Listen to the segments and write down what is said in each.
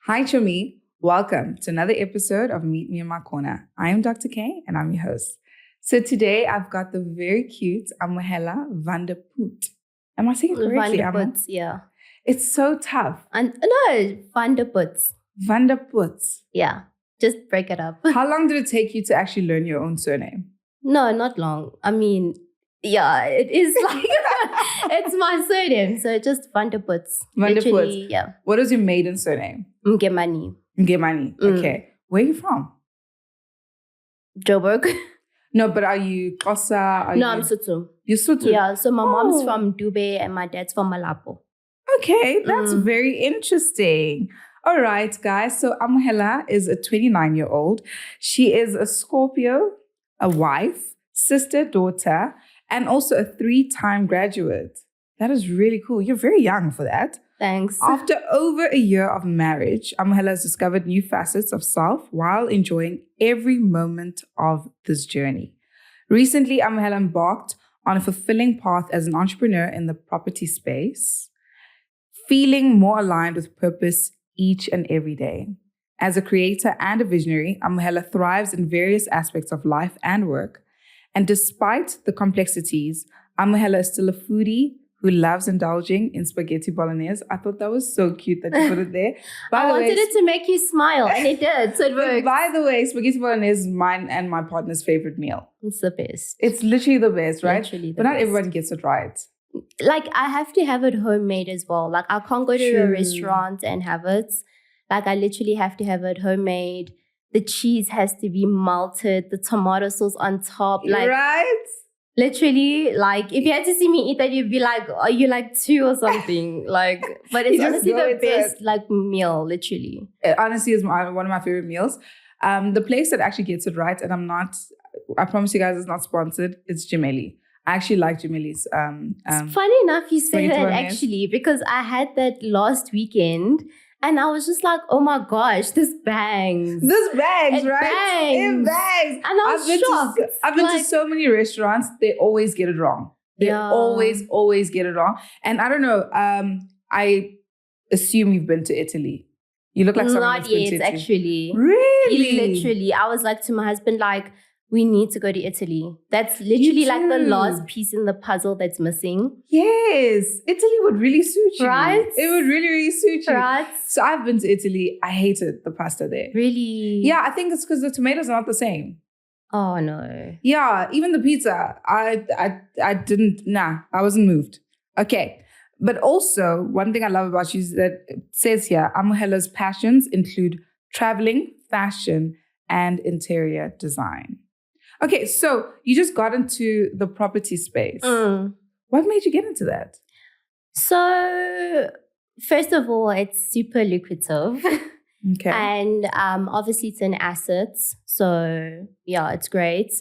Hi, Chomi. Welcome to another episode of Meet Me in My Corner. I am Dr. K and I'm your host. So today I've got the very cute Amohela Vandeput. Am I saying it correctly? Vandeput, yeah. It's so tough. And no, Vandeput. Vandeput. Yeah, just break it up. How long did it take you to actually learn your own surname? No, not long. I mean, yeah, it is like, it's my surname. So just Vandeput. Vandeput. Yeah. What is your maiden surname? Mgemani. Mgemani. Okay. Where are you from? Joburg. No, but are you Xhosa? I'm Sotho. You're Sotho? Yeah, so my mom's from Dube and my dad's from Malapo. Okay, that's very interesting. All right, guys. So Amohela is a 29-year-old. She is a Scorpio, a wife, sister, daughter, and also a 3-time graduate. That is really cool. You're very young for that. Thanks. After over a year of marriage, Amohela has discovered new facets of self while enjoying every moment of this journey. Recently, Amohela embarked on a fulfilling path as an entrepreneur in the property space, feeling more aligned with purpose each and every day. As a creator and a visionary, Amohela thrives in various aspects of life and work. And despite the complexities, Amohela is still a foodie who loves indulging in spaghetti bolognese. I thought that was so cute that you put it there. I wanted it to make you smile, and it did, so it worked. By the way, spaghetti bolognese is mine and my partner's favorite meal. It's the best. It's literally the best, right? Literally the but not best. everyone gets it right. Like, I have to have it homemade as well. Like, I can't go to a restaurant and have it. Like, I literally have to have it homemade. The cheese has to be melted. The tomato sauce on top. Like, right? Literally, like, if you had to see me eat that, you'd be like, are you like 2 or something? Like, but it's honestly the best, like, meal, literally. It honestly is one of my favorite meals. The place that actually gets it right, and I promise you guys it's not sponsored, it's Gemelli. I actually like Gemelli's. It's funny enough you say that actually, because I had that last weekend and I was just like, oh my gosh, this bangs. This bangs, it right? Bangs. It bangs. And I was shocked. I've been to so many restaurants, they always get it wrong. They always get it wrong. And I don't know, I assume you've been to Italy. You look like someone that's been to Italy. Not yet, actually. Really? Literally. I was like to my husband, like, we need to go to Italy. That's literally like the last piece in the puzzle that's missing. Yes. Italy would really suit you. Right? It would really, really suit you. Right? So I've been to Italy. I hated the pasta there. Really? Yeah, I think it's because the tomatoes are not the same. Oh, no. Yeah, even the pizza. I wasn't moved. Okay. But also, one thing I love about you is that it says here, Amohela's passions include traveling, fashion, and interior design. Okay, so you just got into the property space. What made you get into that? So, first of all, it's super lucrative. Okay. And obviously it's an asset. So, yeah, it's great.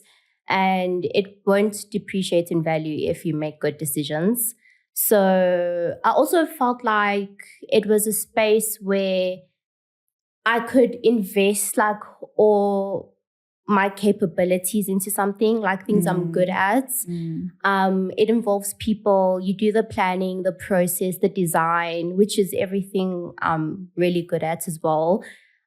And it won't depreciate in value if you make good decisions. So, I also felt like it was a space where I could invest like all my capabilities into something, like things I'm good at. It involves people. You do the planning, the process, the design, which is everything I'm really good at as well.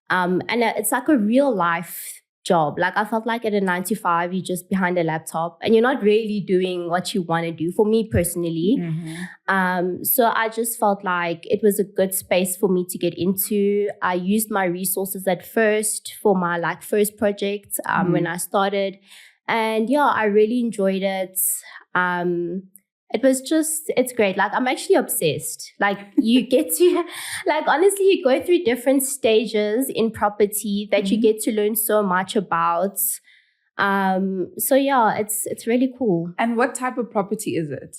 And it's like a real life job. Like, I felt like at a 9-to-5, you're just behind a laptop and you're not really doing what you want to do, for me personally. So I just felt like it was a good space for me to get into. I used my resources at first for my like first project when I started. And yeah, I really enjoyed it. It's great. Like, I'm actually obsessed. Like, you get to, like, honestly, you go through different stages in property that you get to learn so much about. So yeah, it's really cool. And what type of property is it?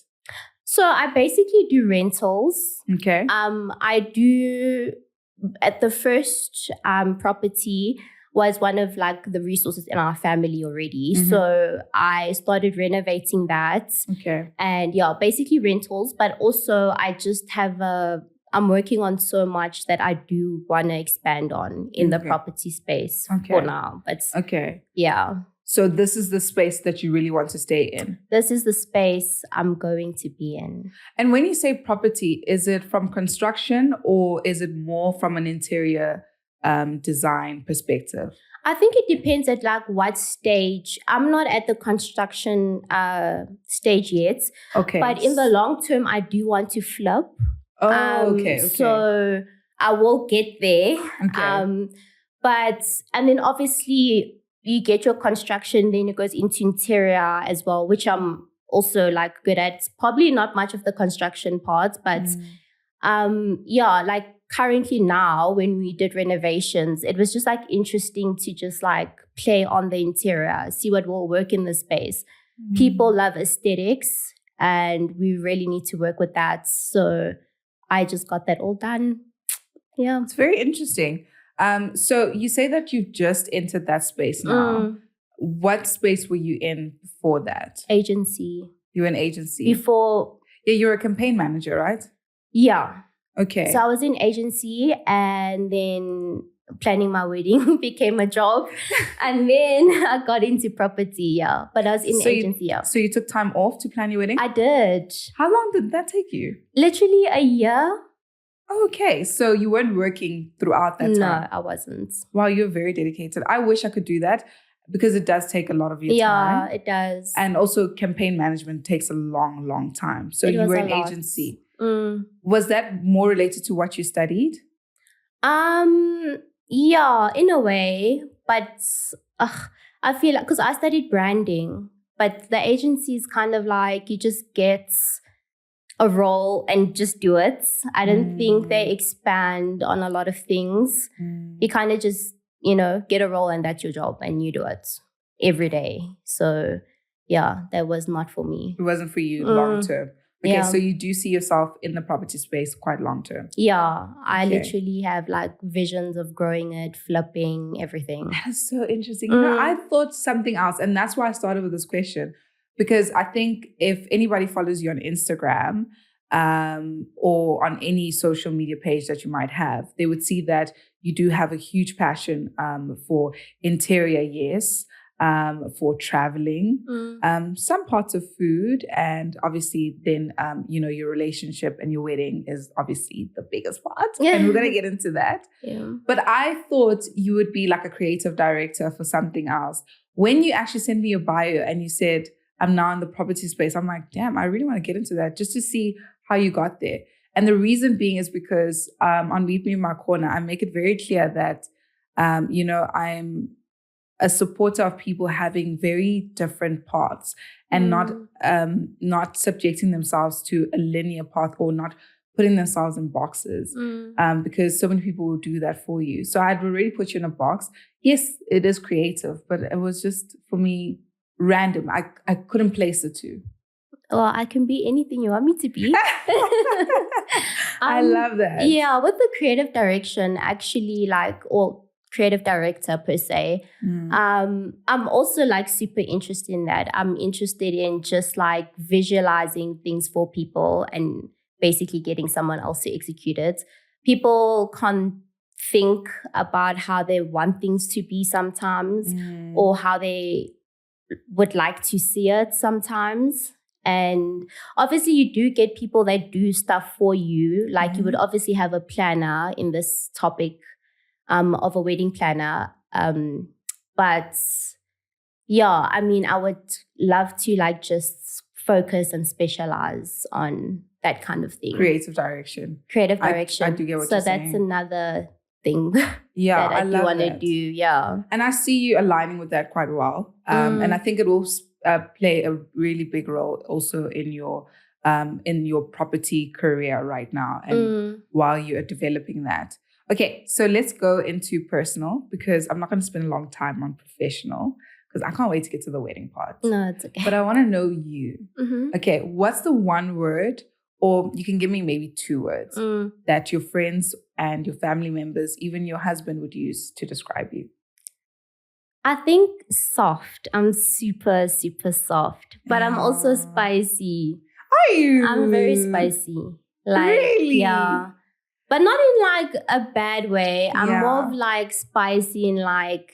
So I basically do rentals. Okay. I do, at the first property, was one of like the resources in our family already. So I started renovating that. Okay. And yeah, basically rentals, but also I just have I'm working on so much that I do want to expand on in the property space for now. But okay. Yeah. So this is the space that you really want to stay in. This is the space I'm going to be in. And when you say property, is it from construction or is it more from an interior design perspective? I think it depends at like what stage. I'm not at the construction stage yet. Okay. But in the long term, I do want to flip. Okay. So I will get there. Okay. And then obviously you get your construction, then it goes into interior as well, which I'm also like good at. Probably not much of the construction part, but like currently now when we did renovations, it was just like interesting to just like play on the interior, see what will work in the space. People love aesthetics and we really need to work with that. So I just got that all done. Yeah. It's very interesting. So you say that you've just entered that space now. What space were you in before that? Agency. You were in agency? Before. Yeah, you were a campaign manager, right? Yeah. Okay. So I was in agency and then planning my wedding became a job. And then I got into property, yeah. But I was in agency, yeah. So you took time off to plan your wedding? I did. How long did that take you? Literally a year. Okay, so you weren't working throughout that time? No, I wasn't. Wow, you're very dedicated. I wish I could do that because it does take a lot of your time. Yeah, it does. And also campaign management takes a long, long time. So you were in agency. Was that more related to what you studied? Yeah, in a way. But I feel like, because I studied branding, but the agency is kind of like you just get a role and just do it. I don't think they expand on a lot of things. You kind of just, get a role and that's your job and you do it every day. So yeah, that was not for me. It wasn't for you long term. Okay, so you do see yourself in the property space quite long term. Yeah, I literally have like visions of growing it, flipping, everything. That's so interesting. I thought something else, and that's why I started with this question. Because I think if anybody follows you on Instagram or on any social media page that you might have, they would see that you do have a huge passion for interior, yes, for traveling, some parts of food, and obviously then, your relationship and your wedding is obviously the biggest part. And we're going to get into that. Yeah. But I thought you would be like a creative director for something else. When you actually sent me your bio and you said, I'm now in the property space, I'm like, damn, I really want to get into that just to see how you got there. And the reason being is because on Meet Me in My Corner, I make it very clear that, I'm a supporter of people having very different paths and not subjecting themselves to a linear path or not putting themselves in boxes because so many people will do that for you. So I'd already put you in a box. Yes, it is creative, but it was just, for me, random. I couldn't place the two. Well, I can be anything you want me to be. I love that. Yeah, with the creative direction, actually, or creative director per se, I'm also like super interested in that. I'm interested in just like visualizing things for people and basically getting someone else to execute it. People can't think about how they want things to be sometimes or how they would like to see it sometimes. And obviously you do get people that do stuff for you. Like you would obviously have a planner in this topic of a wedding planner. But yeah, I mean, I would love to like just focus and specialize on that kind of thing. Creative direction. I do get what you're saying. So that's another thing that I do want to do. Yeah. And I see you aligning with that quite well. And I think it will play a really big role also in your property career right now and while you are developing that. Okay, so let's go into personal because I'm not going to spend a long time on professional because I can't wait to get to the wedding part. No, it's okay. But I want to know you. Okay, what's the one word, or you can give me maybe two words that your friends and your family members, even your husband, would use to describe you? I think soft. I'm super, super soft, but I'm also spicy. Are you? I'm very spicy. Like, really? Yeah. But not in like a bad way. I'm more of like spicy in like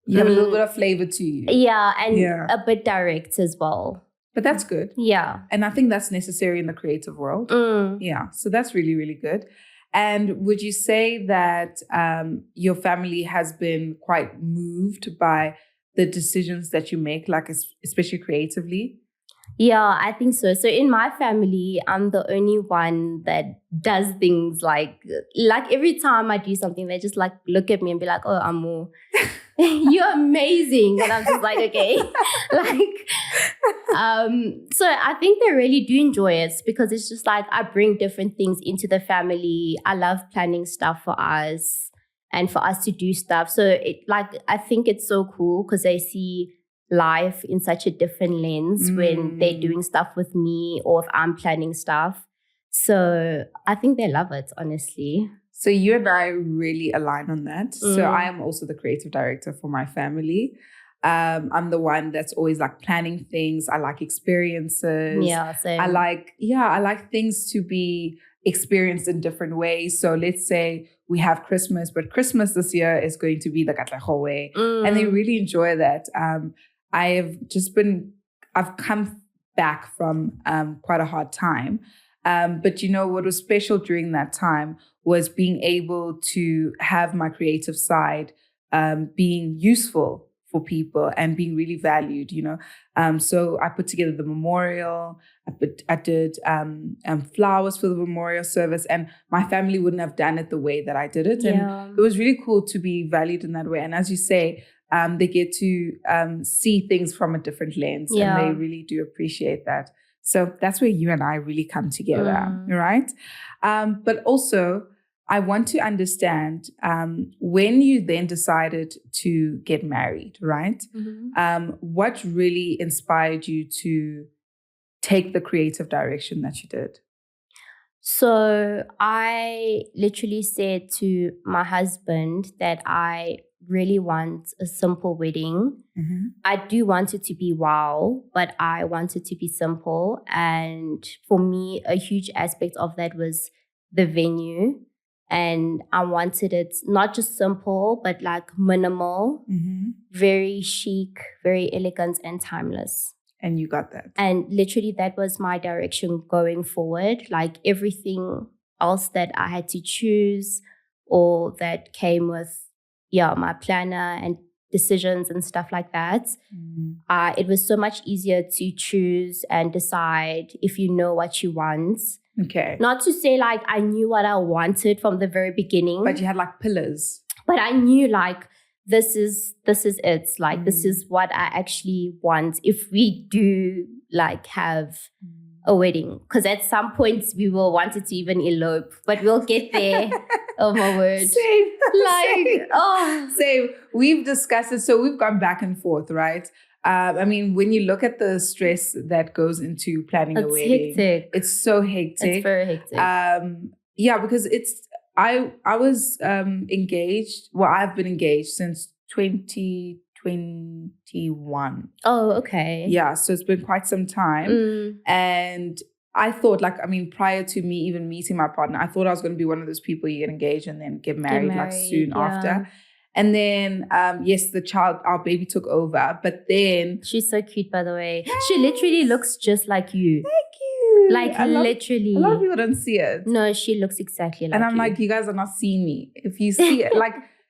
You have a little bit of flavor to you. Yeah, and a bit direct as well. But that's good. Yeah. And I think that's necessary in the creative world. Yeah. So that's really, really good. And would you say that your family has been quite moved by the decisions that you make, like especially creatively? Yeah, I think so. So in my family, I'm the only one that does things like every time I do something, they just like look at me and be like, "Oh, Amo, you're amazing." And I'm just like, okay. So I think they really do enjoy it because it's just like I bring different things into the family. I love planning stuff for us and for us to do stuff. So I think it's so cool because they see life in such a different lens when they're doing stuff with me or if I'm planning stuff. So I think they love it, honestly. So you and I really align on that. So I am also the creative director for my family. I'm the one that's always like planning things. I like experiences. Yeah, same. I like things to be experienced in different ways. So let's say we have Christmas, but Christmas this year is going to be the Katleho way. And they really enjoy that. I've come back from quite a hard time. But you know, what was special during that time was being able to have my creative side being useful for people and being really valued, you know. So I put together the memorial. I did flowers for the memorial service, and my family wouldn't have done it the way that I did it. And it was really cool to be valued in that way. And as you say, they get to see things from a different lens, and they really do appreciate that. So that's where you and I really come together, right? But also, I want to understand when you then decided to get married, right? What really inspired you to take the creative direction that you did? So I literally said to my husband that I really want a simple wedding. I do want it to be wow, but I want it to be simple. And for me, a huge aspect of that was the venue. And I wanted it not just simple, but like minimal, very chic, very elegant and timeless. And you got that. And literally that was my direction going forward. Like everything else that I had to choose or that came with, my planner and decisions and stuff like that. It was so much easier to choose and decide if you know what you want. Okay. Not to say like I knew what I wanted from the very beginning. But you had like pillars. But I knew like this is it. Like this is what I actually want if we do like have a wedding. Because at some points we will want it to even elope, but we'll get there. Oh my word. Same. Like, Same. We've discussed it. So we've gone back and forth, right? I mean, when you look at the stress that goes into planning a wedding, hectic. It's so hectic. It's very hectic. Because I was engaged. Well, I've been engaged since 2021. Oh, okay. Yeah, so it's been quite some time. And I thought, prior to me even meeting my partner, I thought I was going to be one of those people you get engaged and then get married like soon after. And then, our baby took over. But then... She's so cute, by the way. She literally looks just like you. Thank you. Literally. A lot of people don't see it. No, she looks exactly like you. And I'm like, you guys are not seeing me. If you see it,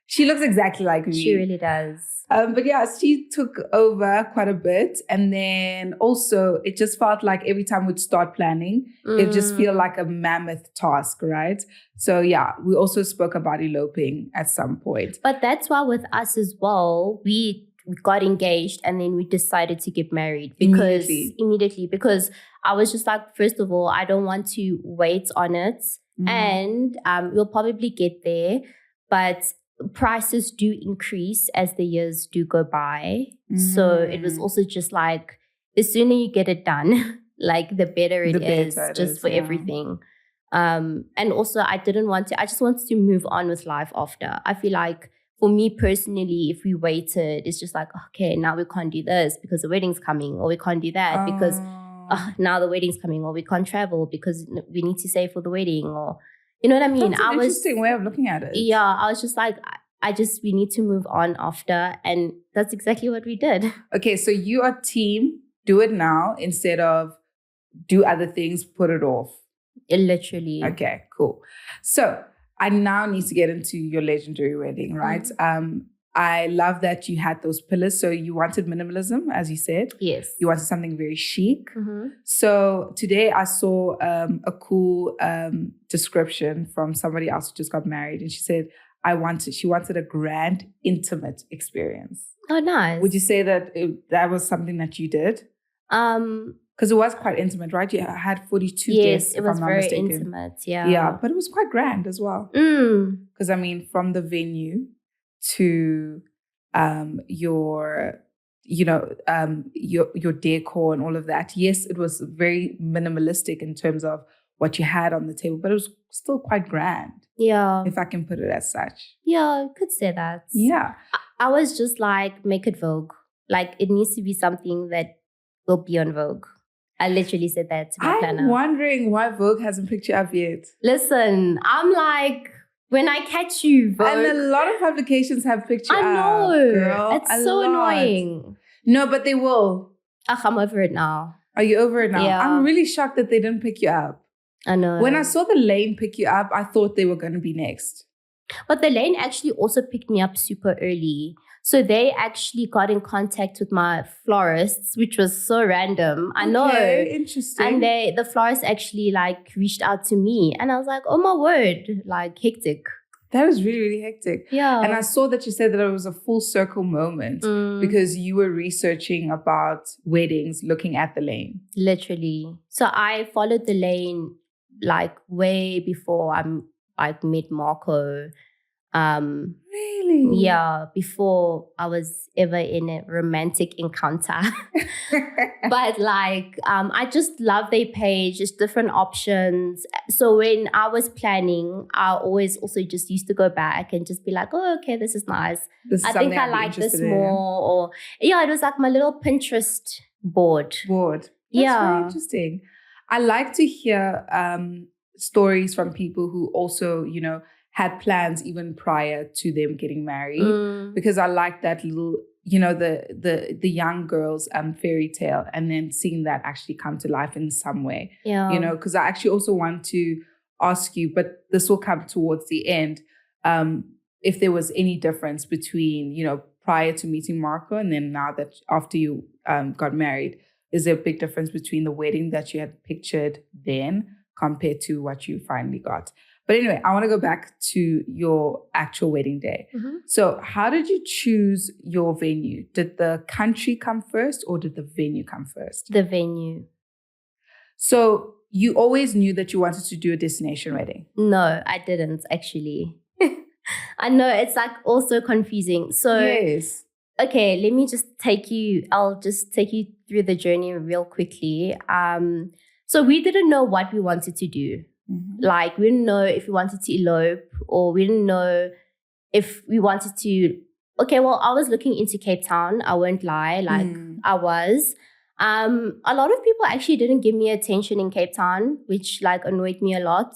she looks exactly like me. She really does. But she took over quite a bit. And then also, it just felt like every time we'd start planning, it just feel like a mammoth task, right? So we also spoke about eloping at some point. But that's why with us as well, we got engaged and then we decided to get married immediately because I was just like, first of all, I don't want to wait on it. And we'll probably get there. But prices do increase as the years do go by. So it was also just like, the sooner you get it done, like the better it is for everything. And also I just wanted to move on with life after. I feel like for me personally, if we waited, it's just like, okay, now we can't do this because the wedding's coming, or we can't do that because now the wedding's coming, or we can't travel because we need to save for the wedding, or you know what I mean? That's an interesting way of looking at it. Yeah, I was just like, we need to move on after. And that's exactly what we did. Okay, so you are team, do it now instead of do other things, put it off. Literally. Okay, cool. So I now need to get into your legendary wedding, right? I love that you had those pillars. So you wanted minimalism, as you said. Yes. You wanted something very chic. So today I saw a cool description from somebody else who just got married. And she said, she wanted a grand, intimate experience. Oh, nice. Would you say that that was something that you did? Because it was quite intimate, right? You had 42 guests, it was very intimate. Yeah. Yeah, but it was quite grand as well. Because I mean, from the venue to your decor and all of that. Yes, it was very minimalistic in terms of what you had on the table, but it was still quite grand. Yeah. If I can put it as such. Yeah, you could say that. Yeah. I was just like, make it Vogue. Like, it needs to be something that will be on Vogue. I literally said that to my planner. I'm wondering why Vogue hasn't picked you up yet. Listen, I'm like, when I catch you, Vogue. And a lot of publications have picked you up. I know. Girl. It's so annoying. No, but they will. I'm over it now. Are you over it now? Yeah. I'm really shocked that they didn't pick you up. I know. When I saw the Lane pick you up, I thought they were going to be next. But the Lane actually also picked me up super early. So they actually got in contact with my florists, which was so random. I know. Interesting. And the florist actually like reached out to me. And I was like, oh my word, like hectic. That was really, really hectic. Yeah. And I saw that you said that it was a full circle moment because you were researching about weddings, looking at the Lane. Literally. So I followed the Lane like way before I met Marco. Really? Yeah, before I was ever in a romantic encounter. But like, I just love their page, just different options. So when I was planning, I always also just used to go back and just be like, oh, okay, this is nice. I think I like this more. Or yeah, it was like my little Pinterest board. That's very interesting. I like to hear stories from people who also, had plans even prior to them getting married, because I like that little, the young girl's fairy tale, and then seeing that actually come to life in some way. Yeah. Because I actually also want to ask you, but this will come towards the end, if there was any difference between, prior to meeting Marco and then now that after you got married, is there a big difference between the wedding that you had pictured then compared to what you finally got? But anyway, I want to go back to your actual wedding day. So how did you choose your venue? Did the country come first or did the venue come first? The venue. So you always knew that you wanted to do a destination wedding? No, I didn't actually. I know, it's like also confusing. So yes. Okay, I'll just take you through the journey real quickly. So we didn't know what we wanted to do. Like, we didn't know if we wanted to elope, or we didn't know if we wanted to. Okay, well, I was looking into Cape Town. I won't lie, like I was. A lot of people actually didn't give me attention in Cape Town, which like annoyed me a lot.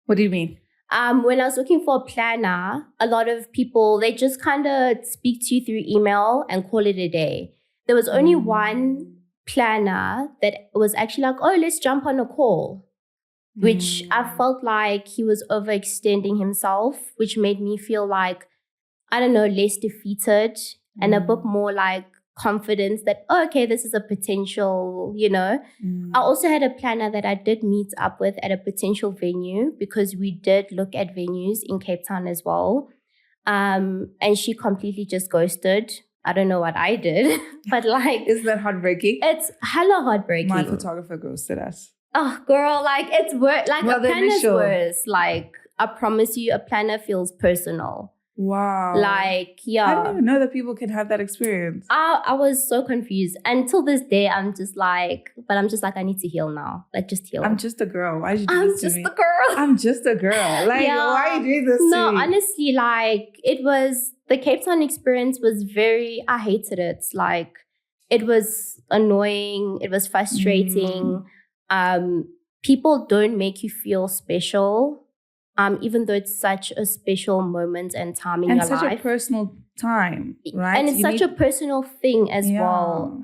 What do you mean? When I was looking for a planner, a lot of people, they just kind of speak to you through email and call it a day. There was only one planner that was actually like, oh, let's jump on a call. Which I felt like he was overextending himself, which made me feel like, I don't know, less defeated and a bit more like confidence that, oh, okay, this is a potential, I also had a planner that I did meet up with at a potential venue because we did look at venues in Cape Town as well. And she completely just ghosted. I don't know what I did, but like... Isn't that heartbreaking? It's hella heartbreaking. My photographer ghosted us. Oh, girl, like it's worse. Like a planner's worse. Like, I promise you, a planner feels personal. Wow. Like, yeah. I didn't even know that people can have that experience. I was so confused. Until this day, I'm just like, I need to heal now. Like, just heal. I'm just a girl. Why did you do this to me? I'm just a girl. I'm just a girl. Like, why are you doing this to me? No, honestly, like, the Cape Town experience was I hated it. Like, it was annoying. It was frustrating. People don't make you feel special even though it's such a special moment and time in and your such life. a personal time, right? And it's such a personal thing as well.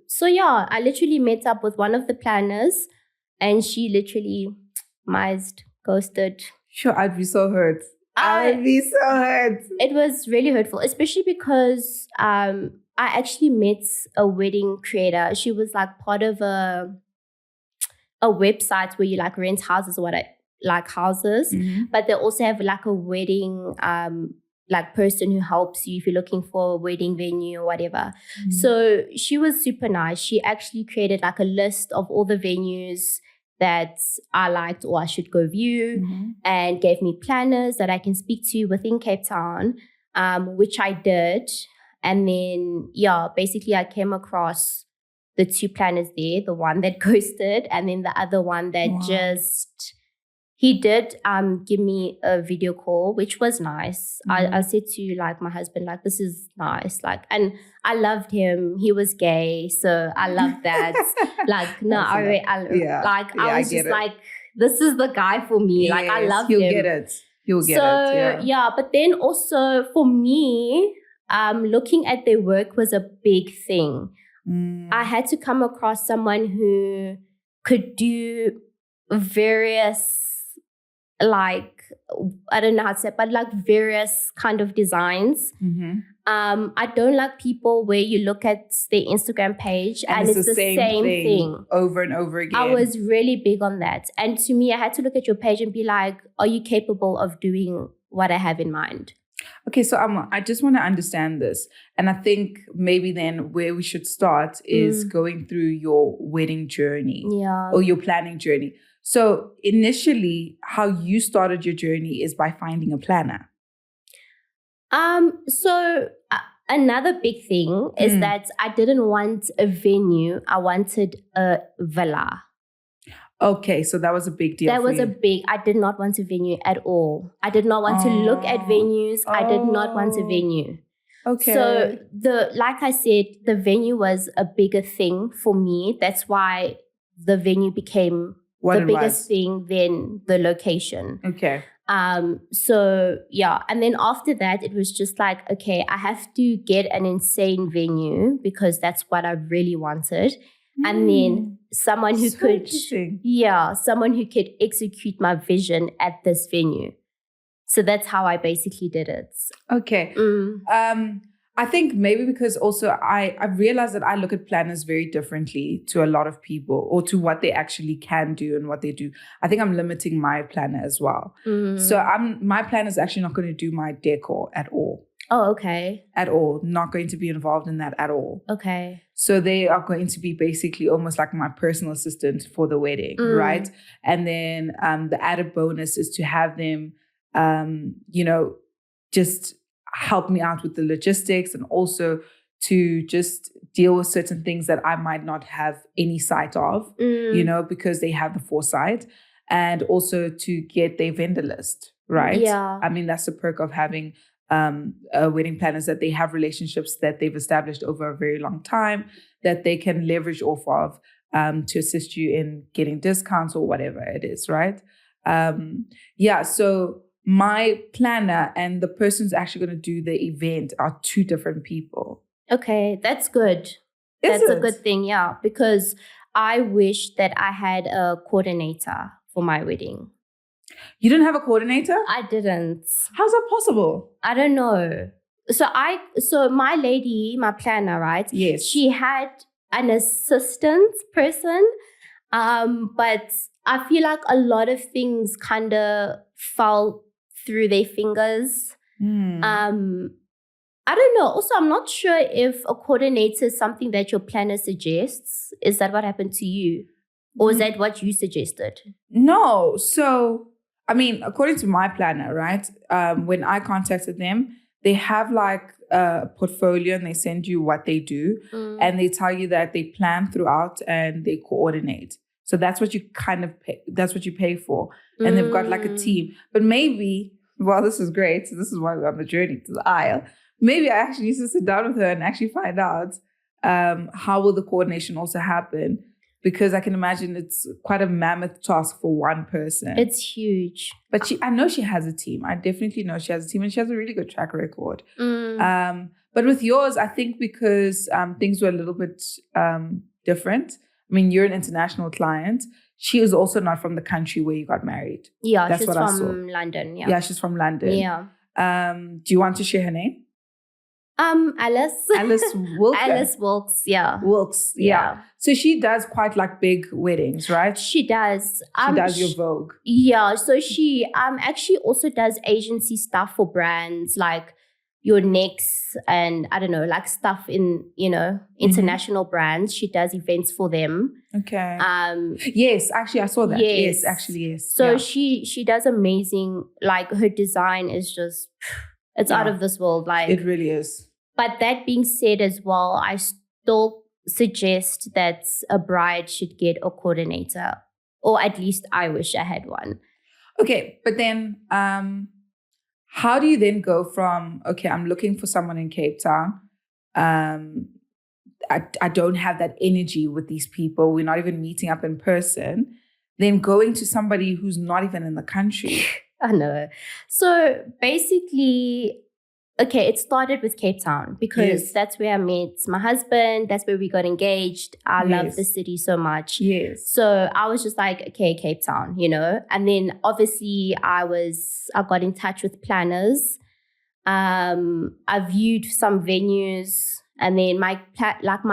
So yeah, I literally met up with one of the planners and she literally ghosted. Sure, I'd be so hurt. I'd be so hurt. It was really hurtful, especially because I actually met a wedding creator. She was like part of a website where you like rent houses or houses, but they also have like a wedding like person who helps you if you're looking for a wedding venue or whatever. So she was super nice. She actually created like a list of all the venues that I liked or I should go view, and gave me planners that I can speak to within Cape Town, which I did. And then, yeah, basically I came across the two planners there, the one that ghosted and then the other one that he did give me a video call, which was nice. I said to like my husband, like, this is nice. Like, and I loved him. He was gay, so I loved that. Like, no, I was just like, this is the guy for me. Yes, like, I love him. He'll get it. Yeah. But then also for me, looking at their work was a big thing. I had to come across someone who could do various, like, I don't know how to say it, but like various kind of designs. I don't like people where you look at their Instagram page and it's the same thing over and over again. I was really big on that. And to me, I had to look at your page and be like, are you capable of doing what I have in mind? Okay, so I just want to understand this. And I think maybe then where we should start is going through your wedding journey or your planning journey. So initially, how you started your journey is by finding a planner. So another big thing is that I didn't want a venue. I wanted a villa. Okay, so that was a big deal. I did not want a venue at all. I did not want to look at venues. I did not want a venue. Okay. So like I said, the venue was a bigger thing for me. That's why the venue became the biggest thing than the location. Okay. So yeah, and then after that, it was just like, okay, I have to get an insane venue because that's what I really wanted. And then someone who could execute my vision at this venue. So that's how I basically did it. Okay. I think maybe because also I've realized that I look at planners very differently to a lot of people, or to what they actually can do and what they do. I think I'm limiting my planner as well. So my planner is actually not going to do my decor at all. Oh, okay. At all. Not going to be involved in that at all. Okay. So they are going to be basically almost like my personal assistant for the wedding, right? And then the added bonus is to have them, just help me out with the logistics, and also to just deal with certain things that I might not have any sight of, because they have the foresight, and also to get their vendor list, right? Yeah. I mean, that's the perk of having wedding planners, that they have relationships that they've established over a very long time that they can leverage off of to assist you in getting discounts or whatever it is, right? So my planner and the person who's actually going to do the event are two different people. Okay, that's good. That's a good thing, yeah, because I wish that I had a coordinator for my wedding. You didn't have a coordinator? I didn't. How's that possible? I don't know. So my lady, my planner, right? Yes. She had an assistant person, but I feel like a lot of things kind of fell through their fingers. I don't know. Also, I'm not sure if a coordinator is something that your planner suggests. Is that what happened to you? Or is that what you suggested? No. So, I mean, according to my planner, right, when I contacted them, they have like a portfolio and they send you what they do. And they tell you that they plan throughout and they coordinate. So that's what you kind of pay. That's what you pay for. And they've got like a team. But maybe, well, this is great. So this is why we're on the journey to the aisle. Maybe I actually need to sit down with her and actually find out how will the coordination also happen. because I can imagine it's quite a mammoth task for one person. It's huge. But I know she has a team. I definitely know she has a team, and she has a really good track record. But with yours, I think because things were a little bit different. I mean, you're an international client. She is also not from the country where you got married. Yeah, That's she's what I saw. from London. Yeah. Yeah, she's from London. Yeah. Do you want to share her name? Alice. Alice Wilkes. Alice Wilkes, yeah. Wilkes, yeah. So she does quite like big weddings, right? She does. She does your Vogue. Yeah, so she actually also does agency stuff for brands like your Next and I don't know, like stuff in, international brands. She does events for them. Okay. Yes, actually I saw that. Yes, actually, yes. So she does amazing, like her design is just it's out of this world. Like it really is. But that being said as well, I still suggest that a bride should get a coordinator. Or at least I wish I had one. Okay, but then how do you then go from, okay, I'm looking for someone in Cape Town. I don't have that energy with these people. We're not even meeting up in person. Then going to somebody who's not even in the country. I know. So basically, okay, it started with Cape Town because that's where I met my husband. That's where we got engaged. I love the city so much. Yes. So I was just like, okay, Cape Town, And then obviously I got in touch with planners. I viewed some venues, and then my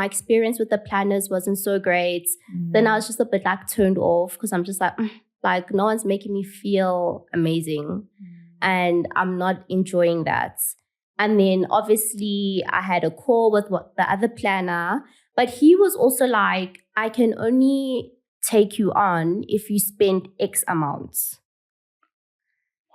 experience with the planners wasn't so great. Then I was just a bit like turned off because I'm just like no one's making me feel amazing, and I'm not enjoying that. And then obviously I had a call with the other planner, but he was also like, I can only take you on if you spend X amounts.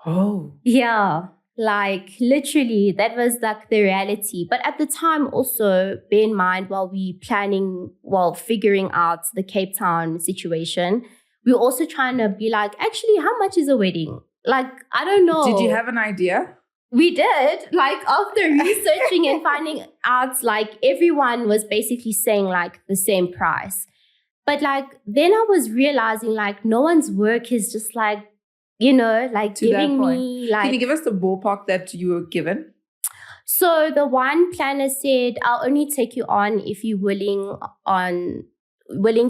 Oh. Yeah, like literally that was like the reality. But at the time also, bear in mind while figuring out the Cape Town situation, we were also trying to be like, actually, how much is a wedding? Like, I don't know. Did you have an idea? We did. Like after researching and finding out, like everyone was basically saying like the same price. But like then I was realizing like no one's work is just like, like to giving me like. Can you give us the ballpark that you were given? So the one planner said, I'll only take you on if you're willing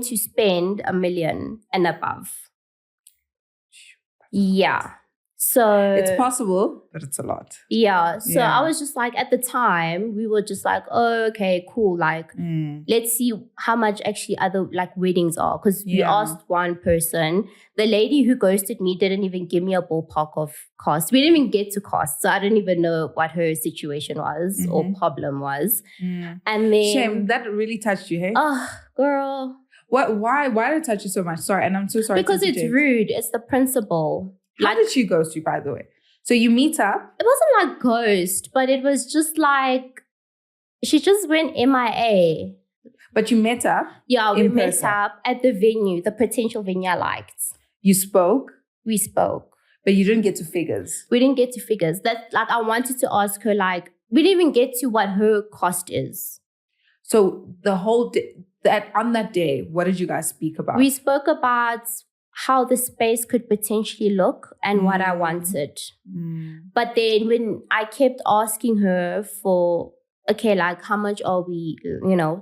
to spend 1 million and above. Yeah. So it's possible, but it's a lot. Yeah. So I was just like, at the time, we were just like, oh, okay, cool. Like, let's see how much actually other like weddings are. Because we asked one person, the lady who ghosted me didn't even give me a ballpark of cost. We didn't even get to cost. So I don't even know what her situation was or problem was. And then shame, that really touched you, hey? Oh, girl. What? Why did it touch you so much? Sorry, and I'm so sorry. Because it's rude. It's the principle. How did she ghost you, by the way? So you meet up? It wasn't like ghost, but it was just like, she just went MIA. But you met up? Yeah, we met up at the venue, the potential venue I liked. You spoke? We spoke. But you didn't get to figures? We didn't get to figures. That like I wanted to ask her, like, we didn't even get to what her cost is. So the whole day, on that day, what did you guys speak about? We spoke about how the space could potentially look and what I wanted. But then when I kept asking her for, okay, like how much are we,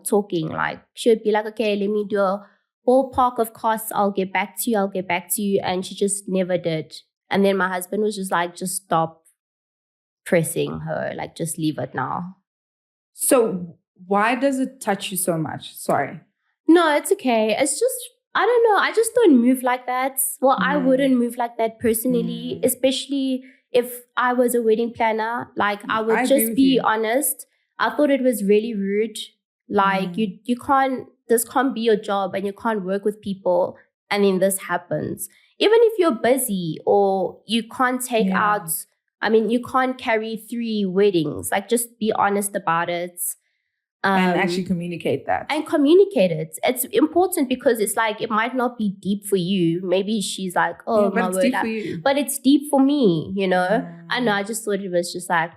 talking? Like she would be like, okay, let me do a ballpark of costs. I'll get back to you. And she just never did. And then my husband was just like, just stop pressing her. Like just leave it now. So why does it touch you so much? Sorry. No, it's okay. It's just, I don't know. I just don't move like that. Well, I wouldn't move like that personally, especially if I was a wedding planner. Like, I would just be honest. I thought it was really rude. Like, you can't, this can't be your job and you can't work with people and then this happens. Even if you're busy or you can't take out, you can't carry 3 weddings. Like, just be honest about it. And actually communicate that. And communicate it. It's important because it's like, it might not be deep for you. Maybe she's like, oh, but it's deep for you. But it's deep for me, I know, I just thought it was just like,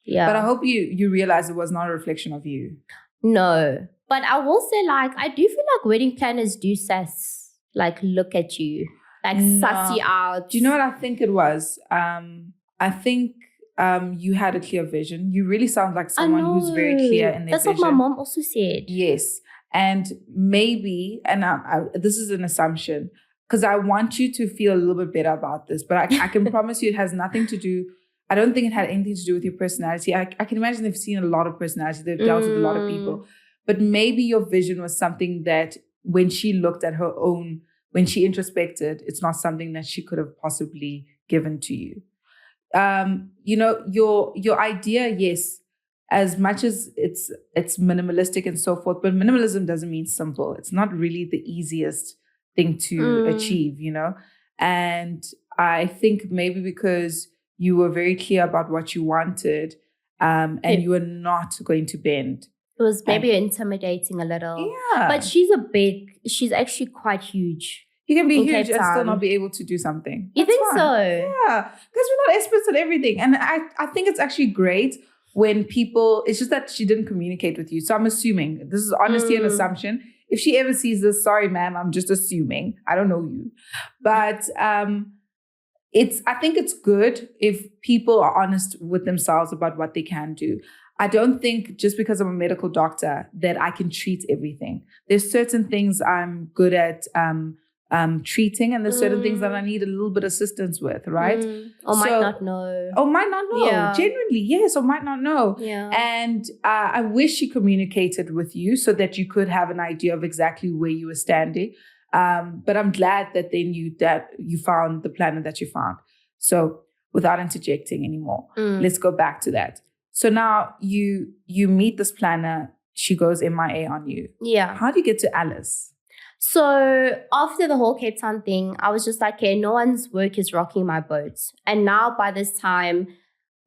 But I hope you realize it was not a reflection of you. No. But I will say, like, I do feel like wedding planners do sass, like, look at you, like, suss you out. Do you know what I think it was? I think you had a clear vision. You really sound like someone who's very clear in their That's vision. what my mom also said. Yes. And maybe, and this is an assumption, because I want you to feel a little bit better about this, but I can promise you it has nothing to do. I don't think it had anything to do with your personality. I can imagine they've seen a lot of personality. They've dealt with a lot of people. But maybe your vision was something that when she looked at her own, when she introspected, it's not something that she could have possibly given to you. You know, your idea, yes, as much as it's minimalistic and so forth, but minimalism doesn't mean simple. It's not really the easiest thing to achieve, you know? And I think maybe because you were very clear about what you wanted, and you were not going to bend. It was maybe intimidating a little. Yeah. But she's actually quite huge. You can be huge and still not be able to do something. You think so? Yeah. Because we're not experts at everything. And I think it's actually great when people, it's just that she didn't communicate with you. So I'm assuming, this is honesty and assumption. If she ever sees this, sorry, ma'am, I'm just assuming. I don't know you. But I think it's good if people are honest with themselves about what they can do. I don't think just because I'm a medical doctor that I can treat everything. There's certain things I'm good at treating, and there's certain things that I need a little bit of assistance with, right? Or might not know. Or might not know. Yeah. Genuinely, yes, or might not know. Yeah. And I wish she communicated with you so that you could have an idea of exactly where you were standing. But I'm glad that they knew that you found the planner that you found. So without interjecting anymore, let's go back to that. So now you meet this planner, she goes MIA on you. Yeah. How do you get to Alice? So after the whole Cape Town thing, I was just like, okay, no one's work is rocking my boat. And now by this time,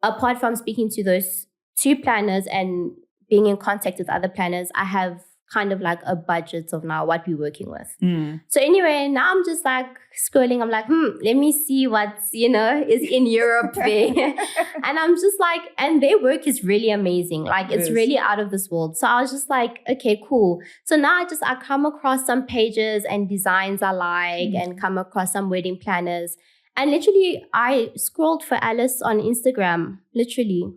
apart from speaking to those two planners and being in contact with other planners, I have kind of like a budget of now what we're working with. So anyway, now I'm just like scrolling. I'm like, let me see what's, is in Europe there. And I'm just like, and their work is really amazing. Like it's really out of this world. So I was just like, okay, cool. So now I come across some pages and designs I like and come across some wedding planners. And literally I scrolled for Alice on Instagram, literally.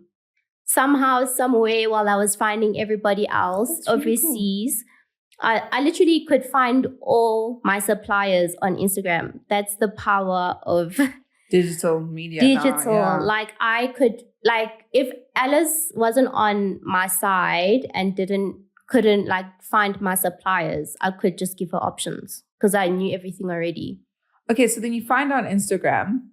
Somehow, some way, while I was finding everybody else overseas, I literally could find all my suppliers on Instagram. That's the power of digital media. Like I could, if Alice wasn't on my side and couldn't like find my suppliers, I could just give her options because I knew everything already. Okay, so then you find her on Instagram,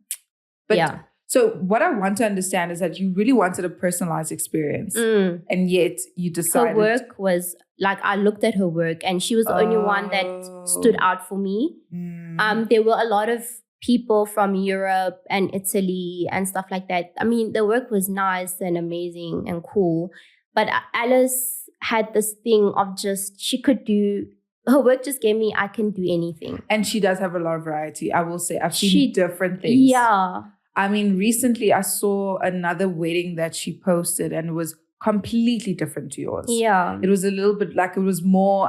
but yeah. So what I want to understand is that you really wanted a personalized experience, and yet you decided... Her work was, like, I looked at her work and she was the only one that stood out for me. There were a lot of people from Europe and Italy and stuff like that. I mean, the work was nice and amazing and cool, but Alice had this thing of just, she could do... Her work just gave me, I can do anything. And she does have a lot of variety, I will say. I've seen different things. Yeah. I mean, recently I saw another wedding that she posted and it was completely different to yours. Yeah. It was a little bit like, it was more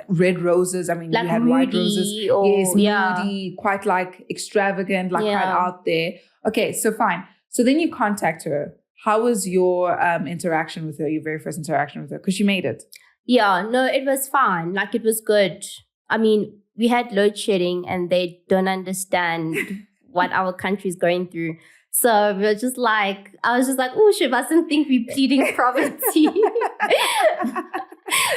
red roses. I mean, like you had moody white roses. Yes, moody, quite like extravagant, like quite out there. Okay, so fine. So then you contact her. How was your interaction with her, your very first interaction with her? Because she made it. Yeah, no, it was fine. Like, it was good. I mean, we had load shedding and they don't understand what our country is going through. So I was just like, oh, she mustn't think we're pleading poverty.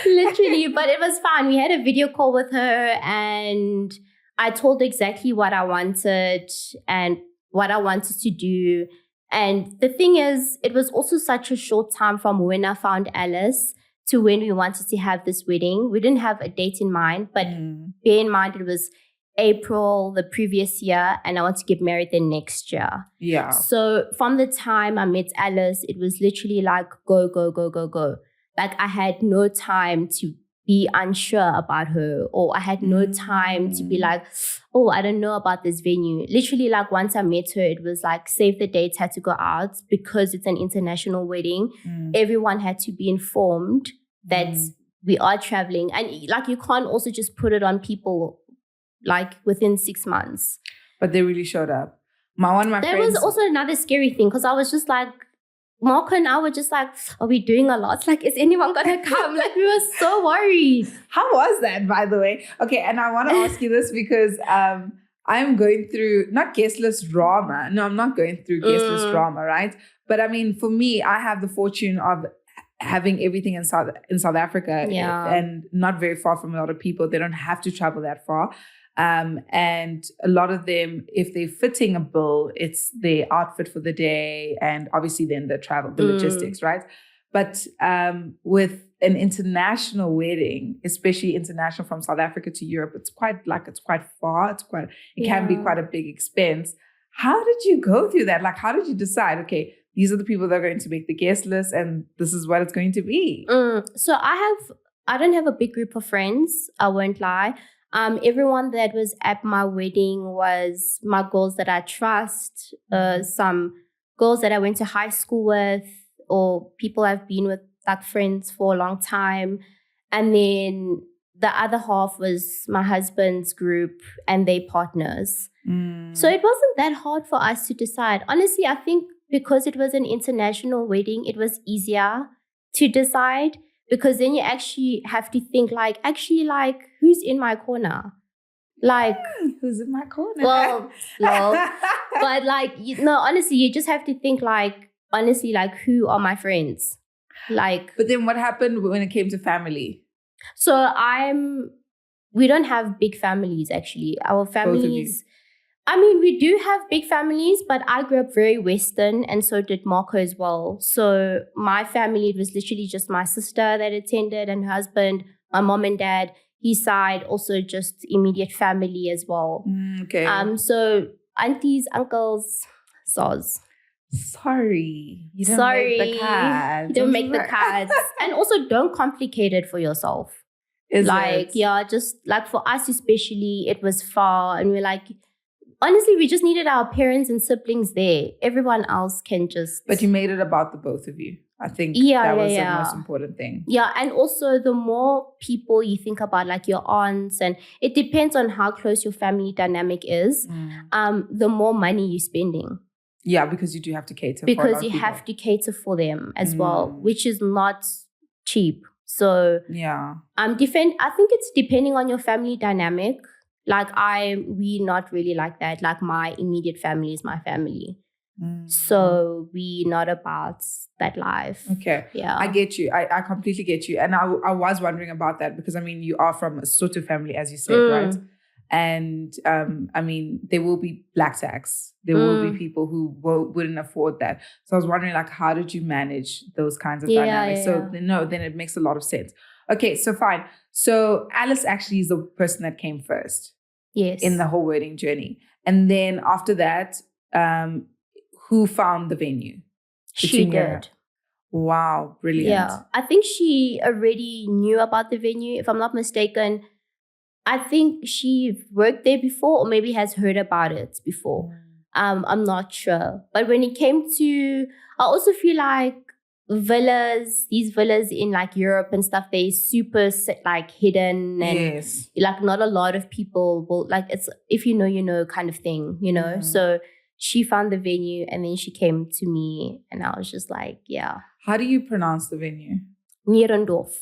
Literally, but it was fine. We had a video call with her and I told her exactly what I wanted and what I wanted to do. And the thing is, it was also such a short time from when I found Alice to when we wanted to have this wedding. We didn't have a date in mind, but bear in mind it was April the previous year and I want to get married the next year. Yeah. So from the time I met Alice, it was literally like go, go, go, go, go. Like I had no time to be unsure about her, or I had no time to be like, oh, I don't know about this venue. Literally, like once I met her, it was like save the dates had to go out because it's an international wedding. Everyone had to be informed that we are traveling. And like, you can't also just put it on people like within 6 months. But they really showed up. One of my That friends... was also another scary thing, because I was just like, Marco and I were just like, are we doing a lot? Like, is anyone going to come? Like, we were so worried. How was that, by the way? Okay, and I want to ask you this because I'm going through, not guest list drama. No, I'm not going through guest list drama, right? But I mean, for me, I have the fortune of having everything in South Africa and not very far from a lot of people. They don't have to travel that far. And a lot of them, if they're fitting a bill, it's their outfit for the day and obviously then the travel, the logistics, right? But with an international wedding, especially international from South Africa to Europe, it's quite far. It can be quite a big expense. How did you go through that? Like, how did you decide, okay, these are the people that are going to make the guest list and this is what it's going to be? So I don't have a big group of friends, I won't lie. Everyone that was at my wedding was my girls that I trust, some girls that I went to high school with, or people I've been with, like friends for a long time. And then the other half was my husband's group and their partners. So it wasn't that hard for us to decide. Honestly, I think because it was an international wedding, it was easier to decide, because then you actually have to think like, who's in my corner? Like, who's in my corner? Well, but like, honestly, you just have to think like, honestly, like, who are my friends? Like, but then what happened when it came to family? So we don't have big families, actually. Our families, I mean, we do have big families, but I grew up very Western, and so did Marco as well. So my family, it was literally just my sister that attended and her husband, my mom and dad, his side, also just immediate family as well. Okay. So aunties, uncles, soz. Sorry. You don't make the cards. You don't make the cards. And also don't complicate it for yourself. Just like for us especially, it was far, and we're like, honestly, we just needed our parents and siblings there. Everyone else can just... But you made it about the both of you. I think that was the most important thing. Yeah, and also the more people you think about, like your aunts, and it depends on how close your family dynamic is, the more money you're spending. Yeah, because you do have to cater for because you have to cater for them as well, which is not cheap. So I think it's depending on your family dynamic. Like we not really like that. Like my immediate family is my family. So we not about that life. Okay. Yeah. I get you. I completely get you. And I was wondering about that because I mean you are from a Sotho family, as you said, right? And I mean, there will be black tax. There will be people who wouldn't afford that. So I was wondering, like, how did you manage those kinds of dynamics? So then it makes a lot of sense. Okay, so fine. So Alice actually is the person that came first. Yes. In the whole wedding journey. And then after that, who found the venue? She did. Wow, brilliant. Yeah, I think she already knew about the venue. If I'm not mistaken, I think she worked there before, or maybe has heard about it before. I'm not sure. But when it came to, I also feel like these villas in like Europe and stuff, they're super like hidden, and like not a lot of people will, like, it's if you know, you know kind of thing, you know? So she found the venue and then she came to me and I was just like, yeah. How do you pronounce the venue? Nierendorf.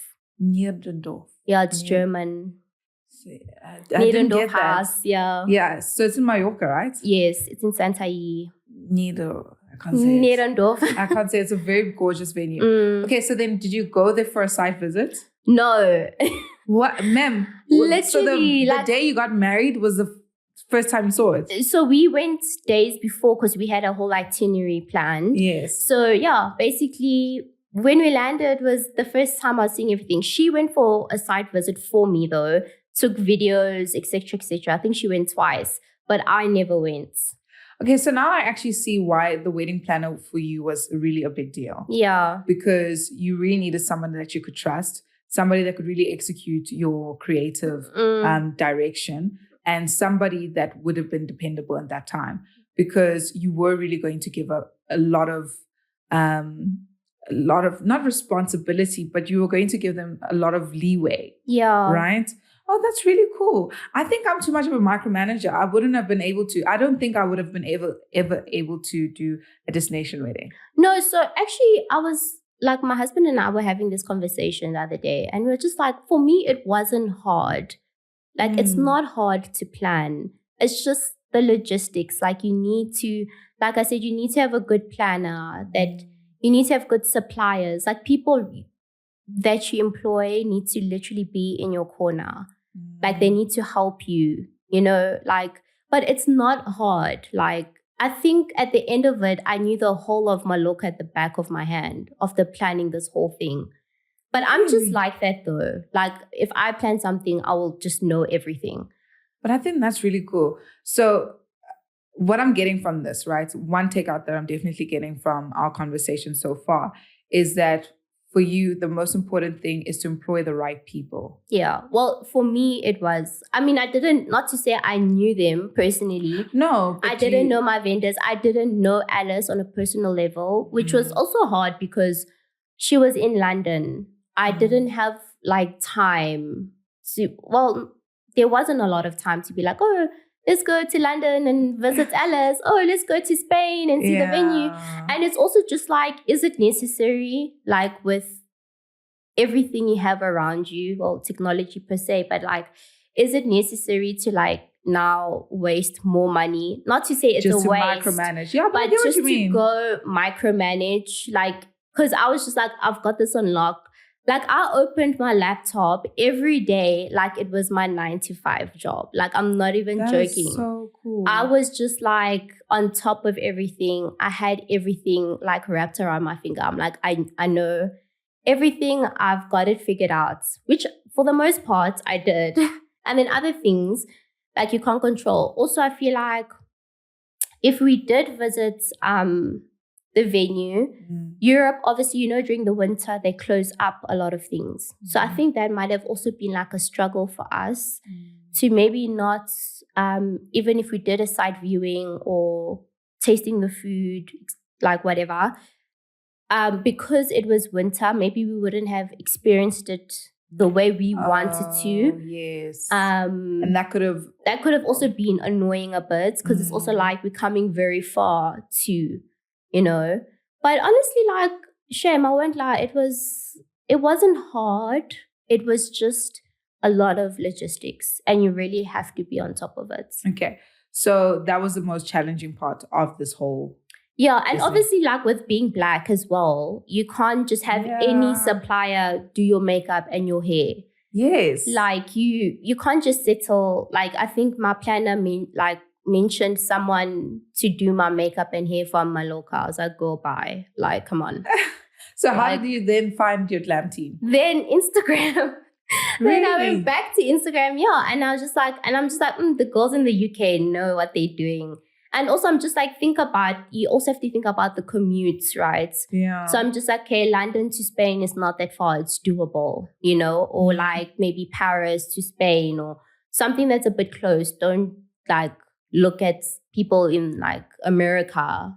Nierendorf. Yeah, it's German. Nierendorf House, yeah. Yeah, so it's in Mallorca, right? Yes, it's in Santai. I can't say Nierendorf. I can't say. It's a very gorgeous venue. Okay, so then did you go there for a site visit? No. What, ma'am? Literally. So the day you got married was the first time you saw it? So we went days before because we had a whole itinerary planned. Yes. So yeah, basically when we landed was the first time I was seeing everything. She went for a site visit for me though, took videos, etc., etc. I think she went twice, but I never went. Okay, so now I actually see why the wedding planner for you was really a big deal. Yeah. Because you really needed someone that you could trust, somebody that could really execute your creative direction, and somebody that would have been dependable at that time, because you were really going to give a lot of a lot of, not responsibility, but you were going to give them a lot of leeway. Yeah. Right? Oh, that's really cool. I think I'm too much of a micromanager. I wouldn't have been able to. I don't think I would have been ever able to do a destination wedding. No, so actually, I was like, my husband and I were having this conversation the other day, and we were just like, for me, it wasn't hard. Like, it's not hard to plan. It's just the logistics. Like, you need to, like I said, you need to have a good planner, that you need to have good suppliers. Like, people that you employ need to literally be in your corner. Like, they need to help you, you know, like, but it's not hard. Like, I think at the end of it, I knew the whole of Mallorca at the back of my hand after planning this whole thing. But I'm just like that though. Like, if I plan something, I will just know everything. But I think that's really cool. So what I'm getting from this, right? One takeout that I'm definitely getting from our conversation so far is that for you, the most important thing is to employ the right people. Yeah. Well, for me, it was, I mean, I didn't, not to say I knew them personally. No. I didn't know my vendors. I didn't know Alice on a personal level, which was also hard because she was in London. I didn't have like time to, well, there wasn't a lot of time to be like, oh, let's go to London and visit Alice. Oh, let's go to Spain and see the venue. And it's also just like, is it necessary? Like, with everything you have around you, well, technology per se, but like, is it necessary to like now waste more money? Not to say it's just a waste. Micromanage. Yeah, but just to go micromanage. Like, because I was just like, I've got this on lock. Like, I opened my laptop every day like it was my 9-to-5 job. Like, I'm not even joking. So cool. I was just like on top of everything. I had everything like wrapped around my finger. I'm like, I know everything. I've got it figured out, which for the most part I did. And then other things like you can't control. Also, I feel like if we did visit the venue, Europe, obviously, you know, during the winter, they close up a lot of things. So I think that might have also been like a struggle for us to maybe not, even if we did a site viewing or tasting the food, like whatever, because it was winter, maybe we wouldn't have experienced it the way we wanted to. Yes. And that could have also been annoying a bit because it's also like we're coming very far to, you know. But honestly, like, shame, I won't lie, it wasn't hard. It was just a lot of logistics and you really have to be on top of it. Okay. So that was the most challenging part of this whole. Yeah, and obviously, like with being Black as well, you can't just have any supplier do your makeup and your hair. Yes. Like you can't just settle. Like, I think my planner mentioned someone to do my makeup and hair from Mallorca. I was like, go by. Like, come on. So how did you then find your glam team? Then Instagram. Really? Then I went back to Instagram, and I'm just like, the girls in the UK know what they're doing. And also, I'm just like, you also have to think about the commutes, right? Yeah. So I'm just like, okay, London to Spain is not that far. It's doable, you know, or like maybe Paris to Spain or something that's a bit close. Don't like look at people in like America.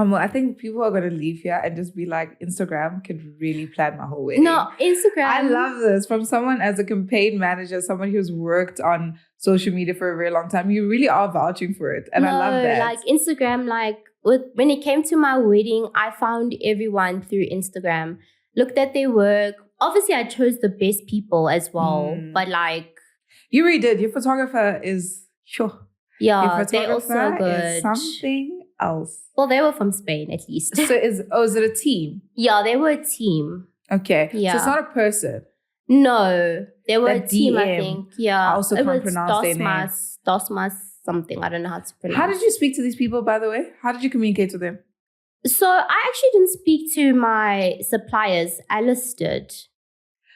I think people are going to leave here and just be like, Instagram could really plan my whole wedding. No, Instagram. I love this. From someone as a campaign manager, someone who's worked on social media for a very long time, you really are vouching for it. And I love that. Like Instagram, like when it came to my wedding, I found everyone through Instagram, looked at their work. Obviously, I chose the best people as well. But like... You really did. Your photographer is... Sure. Yeah, they're also good. Is something else. Well, they were from Spain, at least. So is it a team? Yeah, they were a team. Okay. Yeah. So it's not a person. No, they were a team, DM, I think. Yeah. I also can't pronounce their name. Dosmas something. I don't know how to pronounce. How did you speak to these people, by the way? How did you communicate with them? So I actually didn't speak to my suppliers. Alice did.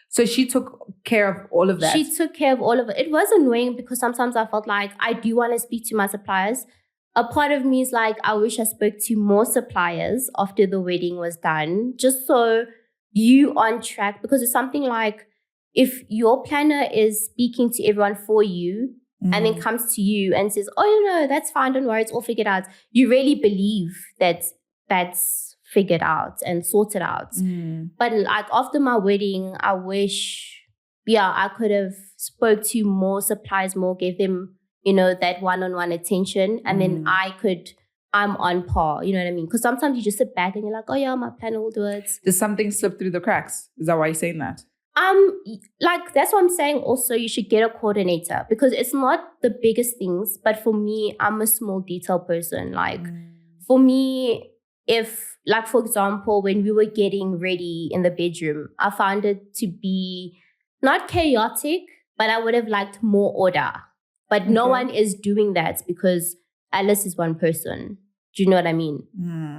So she took care of all of that? She took care of all of it. It was annoying because sometimes I felt like I do want to speak to my suppliers. A part of me is like, I wish I spoke to more suppliers after the wedding was done, just so you on track. Because it's something like, if your planner is speaking to everyone for you and then comes to you and says, oh, no, that's fine, don't worry, it's all figured out. You really believe that that's figured out and sorted out. But like after my wedding, I wish, I could have spoke to more suppliers, more, gave them, that one-on-one attention. And then I'm on par, you know what I mean? Because sometimes you just sit back and you're like, oh yeah, my planner will do it. Does something slip through the cracks? Is that why you're saying that? Like that's what I'm saying. Also, you should get a coordinator, because it's not the biggest things, but for me, I'm a small detail person. Like for me, if like, for example, when we were getting ready in the bedroom, I found it to be not chaotic, but I would have liked more order. But no one is doing that because Alice is one person. Do you know what I mean?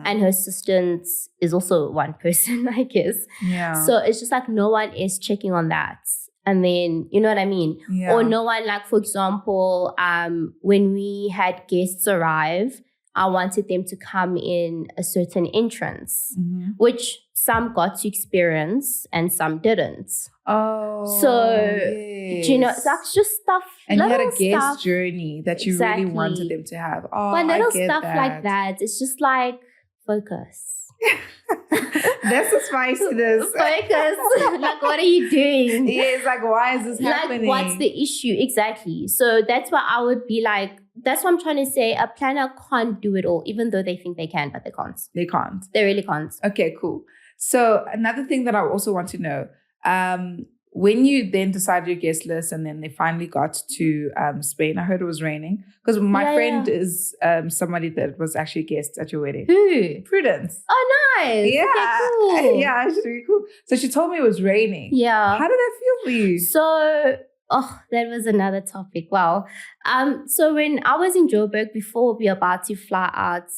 And her assistant is also one person, I guess. Yeah. So it's just like no one is checking on that. And then, you know what I mean? Yeah. Or no one, like, for example, when we had guests arrive, I wanted them to come in a certain entrance, which some got to experience and some didn't. Oh, so yes. you know, that's just stuff. And you had a little guest stuff. Journey that you really wanted them to have. Oh, but little I get stuff that. like that. It's just like focus. That's the spiciness. Focus. Like, what are you doing? Yeah, it's like, why is this happening? Like, what's the issue? Exactly. So that's why I would be like, that's what I'm trying to say. A planner can't do it all, even though they think they can, but they can't. They can't. They really can't. Okay, cool. So another thing that I also want to know, when you then decided your guest list and then they finally got to Spain, I heard it was raining, because my friend is somebody that was actually a guest at your wedding. Who? Prudence. Oh, nice. Yeah. Okay, cool. Yeah, she's really cool. So she told me it was raining. Yeah. How did that feel for you? So, that was another topic. Wow. So when I was in Joburg, before we were about to fly out,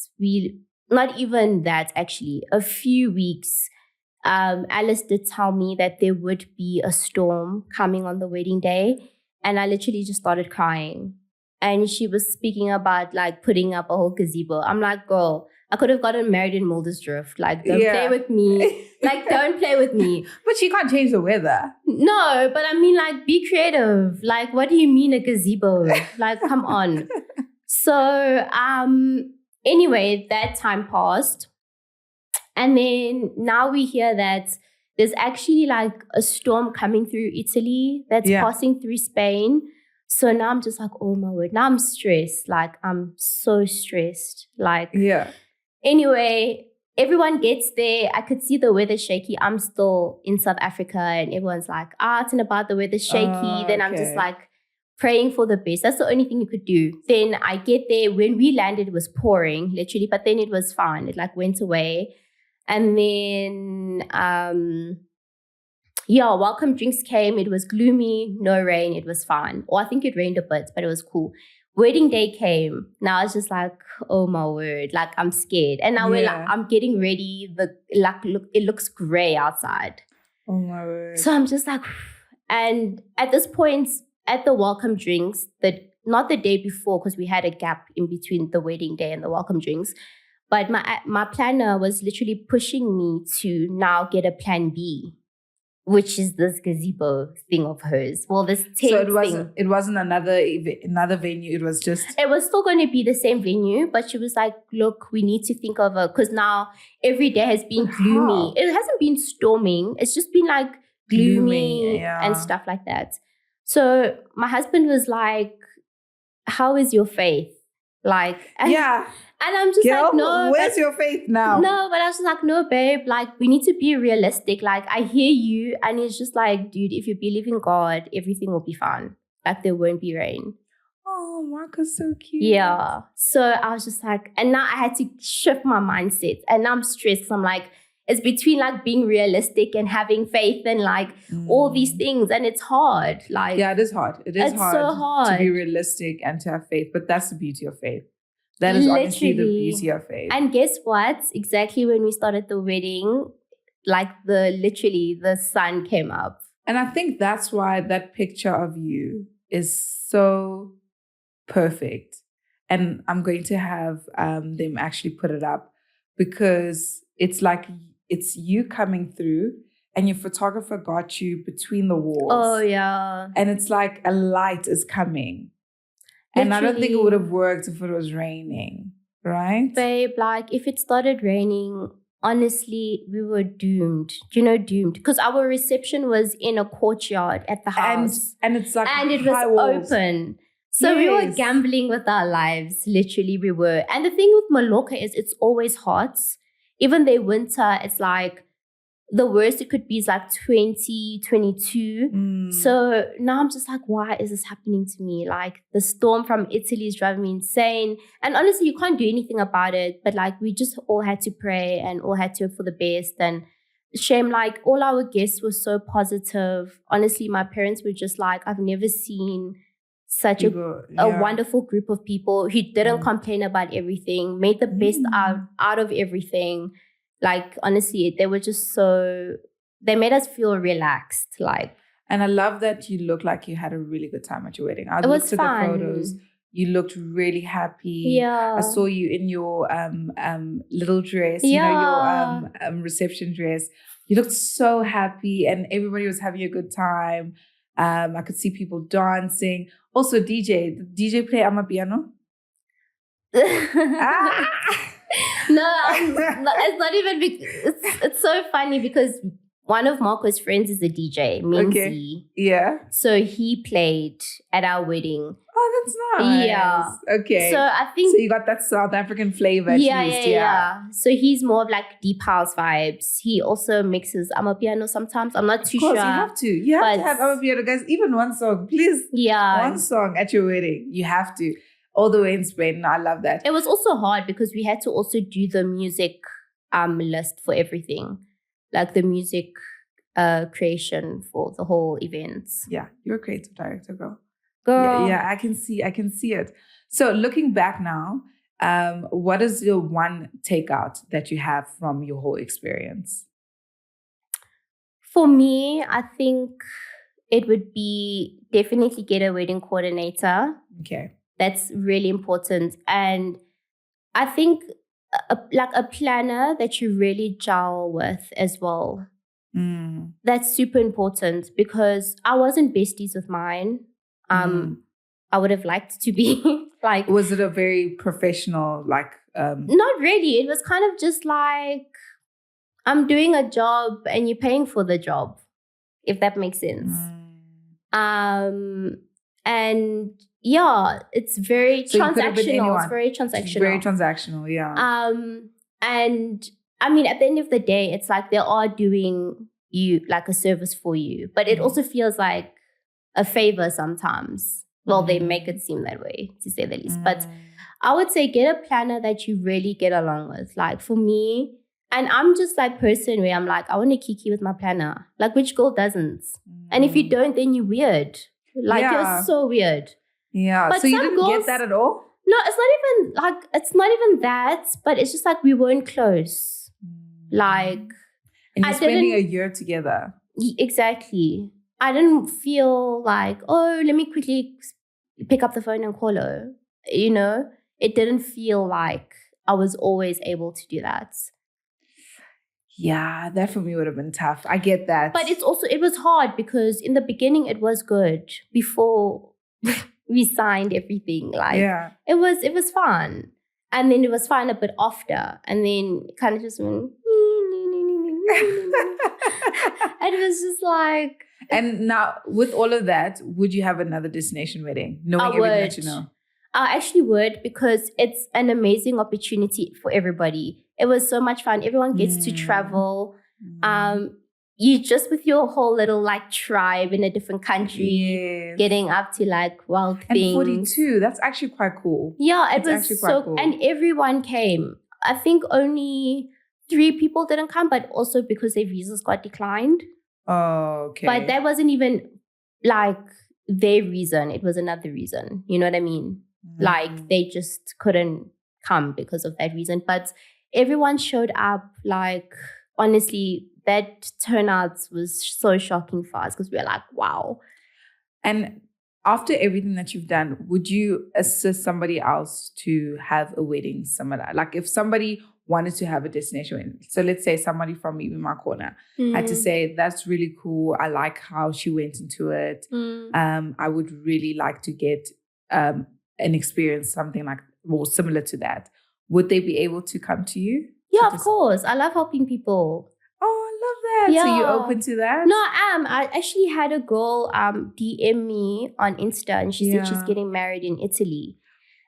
not even that actually, a few weeks, Alice did tell me that there would be a storm coming on the wedding day. And I literally just started crying. And she was speaking about like putting up a whole gazebo. I'm like, girl, I could have gotten married in Muldersdrift. Like, don't play with me. Like, don't play with me. But you can't change the weather. No, but I mean, like, be creative. Like, what do you mean a gazebo? Like, come on. So, anyway, that time passed. And then now we hear that there's actually like a storm coming through Italy that's passing through Spain. So now I'm just like, oh my word. Now I'm stressed. Like, I'm so stressed. Like, anyway, everyone gets there. I could see the weather shaky. I'm still in South Africa and everyone's like, out and about, the weather's shaky. Then I'm just like praying for the best. That's the only thing you could do. Then I get there. When we landed, it was pouring, literally. But then it was fine. It like went away. And then, welcome drinks came. It was gloomy, no rain. It was fine. Or I think it rained a bit, but it was cool. Wedding day came. Now it's just like, oh my word, like I'm scared. And now I'm getting ready. It looks gray outside. Oh my word. So I'm just like, and at this point, at the welcome drinks, not the day before, because we had a gap in between the wedding day and the welcome drinks. But my planner was literally pushing me to now get a plan B, which is this gazebo thing of hers. Well, this tent thing. It wasn't another venue. It was just. It was still going to be the same venue, but she was like, "Look, we need to think of because now every day has been gloomy. It hasn't been storming. It's just been like gloomy and stuff like that." So my husband was like, "How is your faith?" Like, and I'm just like, no. Where's your faith now? No, but I was just like, no, babe. Like, we need to be realistic. Like, I hear you. And it's just like, dude, if you believe in God, everything will be fine. Like, there won't be rain. Oh, Marco's so cute. Yeah. So I was just like, and now I had to shift my mindset. And now I'm stressed because I'm like, it's between like being realistic and having faith and like all these things. And it's hard. Like, yeah, it is hard. It's so hard to be realistic and to have faith. But that's the beauty of faith. That is honestly the beauty of faith. And guess what? Exactly when we started the wedding, like the sun came up. And I think that's why that picture of you is so perfect. And I'm going to have them actually put it up because it's like it's you coming through and your photographer got you between the walls. Oh, yeah. And it's like a light is coming. And I don't think it would have worked if it was raining, right? Babe, like if it started raining, honestly, we were doomed. Doomed? Because our reception was in a courtyard at the house. And it's like and it was high walls. open. So we were gambling with our lives. Literally, we were. And the thing with Mallorca is it's always hot. Even their winter, it's like the worst it could be is like 20, 22. So now I'm just like, why is this happening to me? Like the storm from Italy is driving me insane. And honestly, you can't do anything about it. But like we just all had to pray and all had to hope for the best. And shame, like all our guests were so positive. Honestly, my parents were just like, I've never seen such a wonderful group of people who didn't complain about everything, made the best out of everything. Like, honestly, they were just they made us feel relaxed. Like, and I love that you look like you had a really good time at your wedding. I looked at the photos. You looked really happy. Yeah. I saw you in your little dress, your reception dress. You looked so happy and everybody was having a good time. I could see people dancing. Also, DJ. Did DJ play Amapiano? No, it's not even. It's so funny because one of Marco's friends is a DJ, Minzy. Okay. Yeah. So he played at our wedding. Oh, that's nice. Yeah. Okay. So I think. So you got that South African flavor. Yeah. So he's more of like deep house vibes. He also mixes Amapiano sometimes. I'm not too sure. You have to. You have to have Amapiano, guys. Even one song, please. Yeah. One song at your wedding. You have to. All the way in Spain. I love that. It was also hard because we had to also do the music list for everything. Like the music creation for the whole events. Yeah, you're a creative director, girl. Girl. Yeah, I can see it. So looking back now, what is your one takeout that you have from your whole experience? For me, I think it would be definitely get a wedding coordinator. Okay. That's really important. And I think like a planner that you really gel with as well. That's super important because I wasn't besties with mine. I would have liked to be like. Was it a very professional like? Not really. It was kind of just like I'm doing a job and you're paying for the job, if that makes sense. And yeah, it's very transactional. It's very transactional. Very transactional, yeah. And I mean, at the end of the day, it's like they are doing you like a service for you, but it also feels like a favor sometimes. Well, they make it seem that way, to say the least. But I would say get a planner that you really get along with. Like for me, and I'm just that person where I'm like, I want to kiki with my planner. Like which girl doesn't? And if you don't, then you're weird. Like you're so weird. Yeah. But so you didn't get that at all? No, it's not even that, but it's just like we weren't close. Like and you're spending a year together. Exactly. I didn't feel like, oh, let me quickly pick up the phone and call her. It didn't feel like I was always able to do that. Yeah, that for me would have been tough. I get that. But it was hard because in the beginning it was good before we signed everything. Like it was fun. And then it was fun a bit after. And then it kind of just went and it was just like. And now with all of that, would you have another destination wedding? Knowing everything that you know? I actually would because it's an amazing opportunity for everybody. It was so much fun. Everyone gets to travel. You just with your whole little like tribe in a different country, getting up to like wild things. And 42, that's actually quite cool. Yeah, it was so cool. And everyone came. I think only 3 people didn't come, but also because their visas got declined. Oh, okay. But that wasn't even like their reason. It was another reason. You know what I mean? Like they just couldn't come because of that reason. But everyone showed up. Like honestly, that turnout was so shocking for us because we were like, wow. And after everything that you've done, would you assist somebody else to have a wedding similar? Like if somebody wanted to have a destination wedding, so let's say somebody from even my corner had to say, that's really cool. I like how she went into it. I would really like to get an experience, something like or similar to that. Would they be able to come to you? Yeah, of course. I love helping people. Oh, I love that. Yeah. So you're open to that? No, I am. I actually had a girl DM me on Insta, and she said she's getting married in Italy.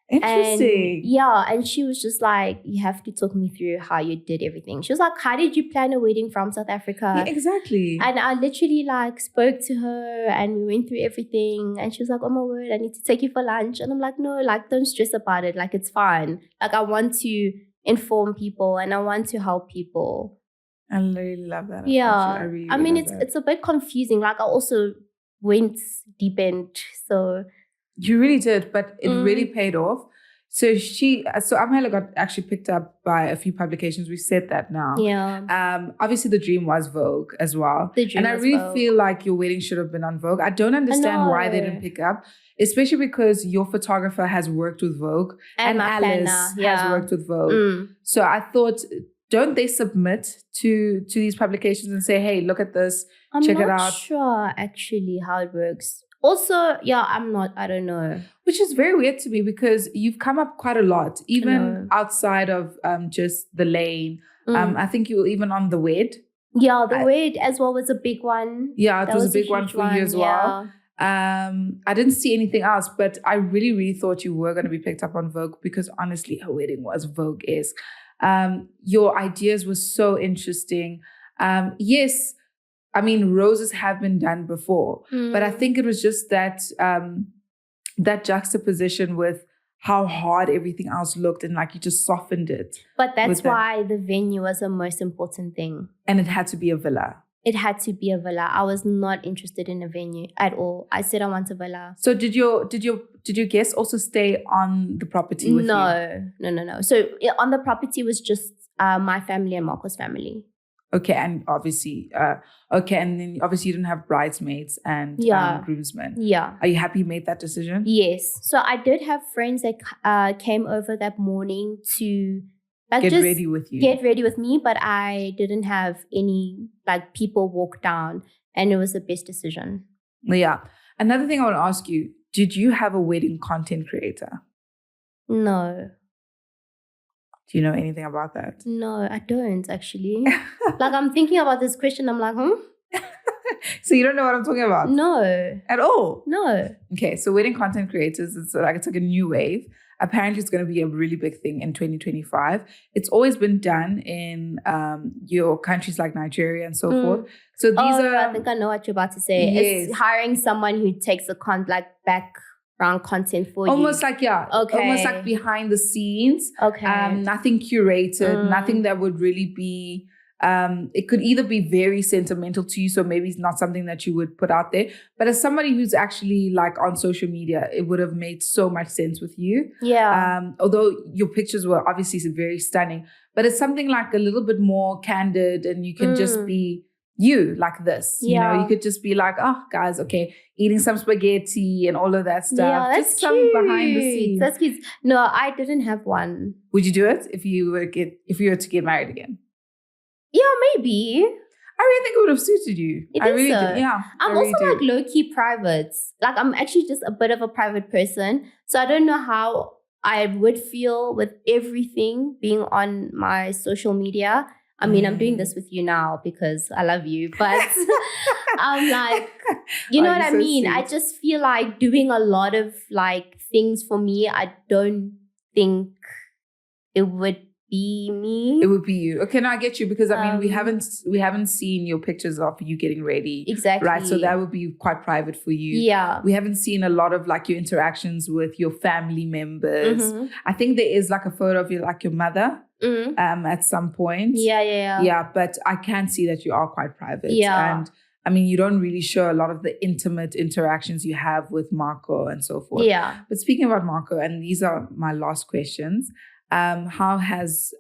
Interesting. And she was just like, you have to talk me through how you did everything. She was like, how did you plan a wedding from South Africa? Yeah, exactly. And I literally like spoke to her and we went through everything. And she was like, oh my word, I need to take you for lunch. And I'm like, no, like don't stress about it. Like it's fine. Like I want to inform people and I want to help people. I really love that. Yeah. I mean, love it's a bit confusing. Like I also went deep end. So you really did, but it really paid off. So Amohela got actually picked up by a few publications. We said that now. Yeah. Obviously the dream was Vogue as well. And I really feel like your wedding should have been on Vogue. I don't understand why they didn't pick up, especially because your photographer has worked with Vogue and Alice has worked with Vogue. So I thought, don't they submit to these publications and say, hey, look at this, check it out? I'm not sure actually how it works. Also, yeah, I don't know. Which is very weird to me because you've come up quite a lot, even outside of just the lane. I think you were even on the Wed. Yeah, the Wed as well was a big one. Yeah, it was a big one for you as well. I didn't see anything else, but I really, really thought you were going to be picked up on Vogue because honestly, her wedding was Vogue-esque. Your ideas were so interesting. Yes, I mean, roses have been done before, but I think it was just that that juxtaposition with how hard everything else looked and like you just softened it. But that's why the venue was the most important thing. And it had to be a villa. It had to be a villa. I was not interested in a venue at all. I said I want a villa. So did your guests also stay on the property with you? No. So on the property was just my family and Marco's family. Okay, and obviously, and then obviously you didn't have bridesmaids and groomsmen. Yeah. Are you happy you made that decision? Yes. So I did have friends that came over that morning to get ready with you. Get ready with me, but I didn't have any like people walk down, and it was the best decision. Yeah. Another thing I want to ask you: did you have a wedding content creator? No. Do you know anything about that? No, I don't actually. Like I'm thinking about this question. I'm like, So you don't know what I'm talking about? No. At all? No. Okay, so wedding content creators, it's like a new wave. Apparently it's going to be a really big thing in 2025. It's always been done in your countries like Nigeria and so forth. So these I think I know what you're about to say. Yes. It's hiring someone who takes the background content for almost you. Like, almost like behind the scenes. Okay. Nothing curated, nothing that would really be, it could either be very sentimental to you, so maybe it's not something that you would put out there. But as somebody who's actually like on social media, it would have made so much sense with you. Yeah. Although your pictures were obviously very stunning, but it's something like a little bit more candid and you can just be you like this. You know, you could just be like, oh guys, okay, eating some spaghetti and all of that stuff. Yeah, that's just some behind the scenes. That's cute. No, I didn't have one. Would you do it if you were to get married again? Yeah, maybe. I really think it would have suited you. I really do. Yeah. I'm also like low-key private. Like I'm actually just a bit of a private person. So I don't know how I would feel with everything being on my social media. I mean, I'm doing this with you now because I love you, but I'm like, you know what I mean? Sweet. I just feel like doing a lot of like things for me. I don't think it would be me. It would be you. Okay, now I get you because I mean we haven't seen your pictures of you getting ready. Exactly. Right. So that would be quite private for you. Yeah. We haven't seen a lot of like your interactions with your family members. I think there is like a photo of your mother at some point. Yeah. Yeah, but I can see that you are quite private. Yeah. And I mean, you don't really show a lot of the intimate interactions you have with Marco and so forth. Yeah. But speaking about Marco, and these are my last questions. How has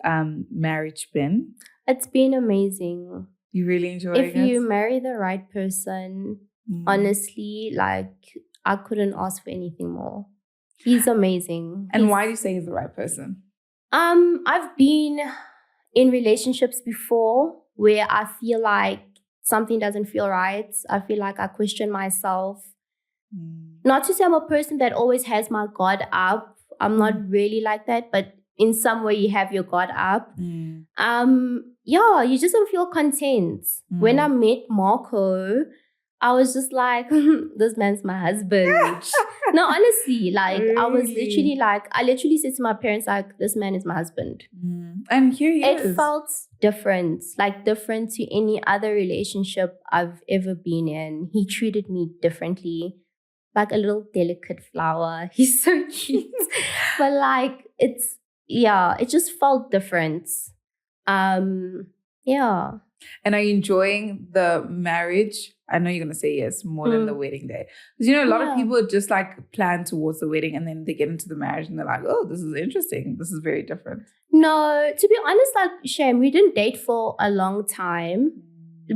marriage been? It's been amazing. You really enjoying it? If you marry the right person, honestly, like I couldn't ask for anything more. He's amazing. And why do you say he's the right person? I've been in relationships before where I feel like something doesn't feel right. I feel like I question myself. Not to say I'm a person that always has my guard up. I'm not really like that, but in some way you have your guard up. Mm. You just don't feel content. When I met Marco, I was just like, this man's my husband. No, honestly, like I was literally like, I literally said to my parents, like, this man is my husband. And here he is. It felt different, like different to any other relationship I've ever been in. He treated me differently, like a little delicate flower. He's so cute. But like, it just felt different. Yeah. And are you enjoying the marriage? I know you're going to say yes, more than the wedding day. Because, a lot of people just like plan towards the wedding and then they get into the marriage and they're like, oh, this is interesting. This is very different. No, to be honest, like, Shem, we didn't date for a long time.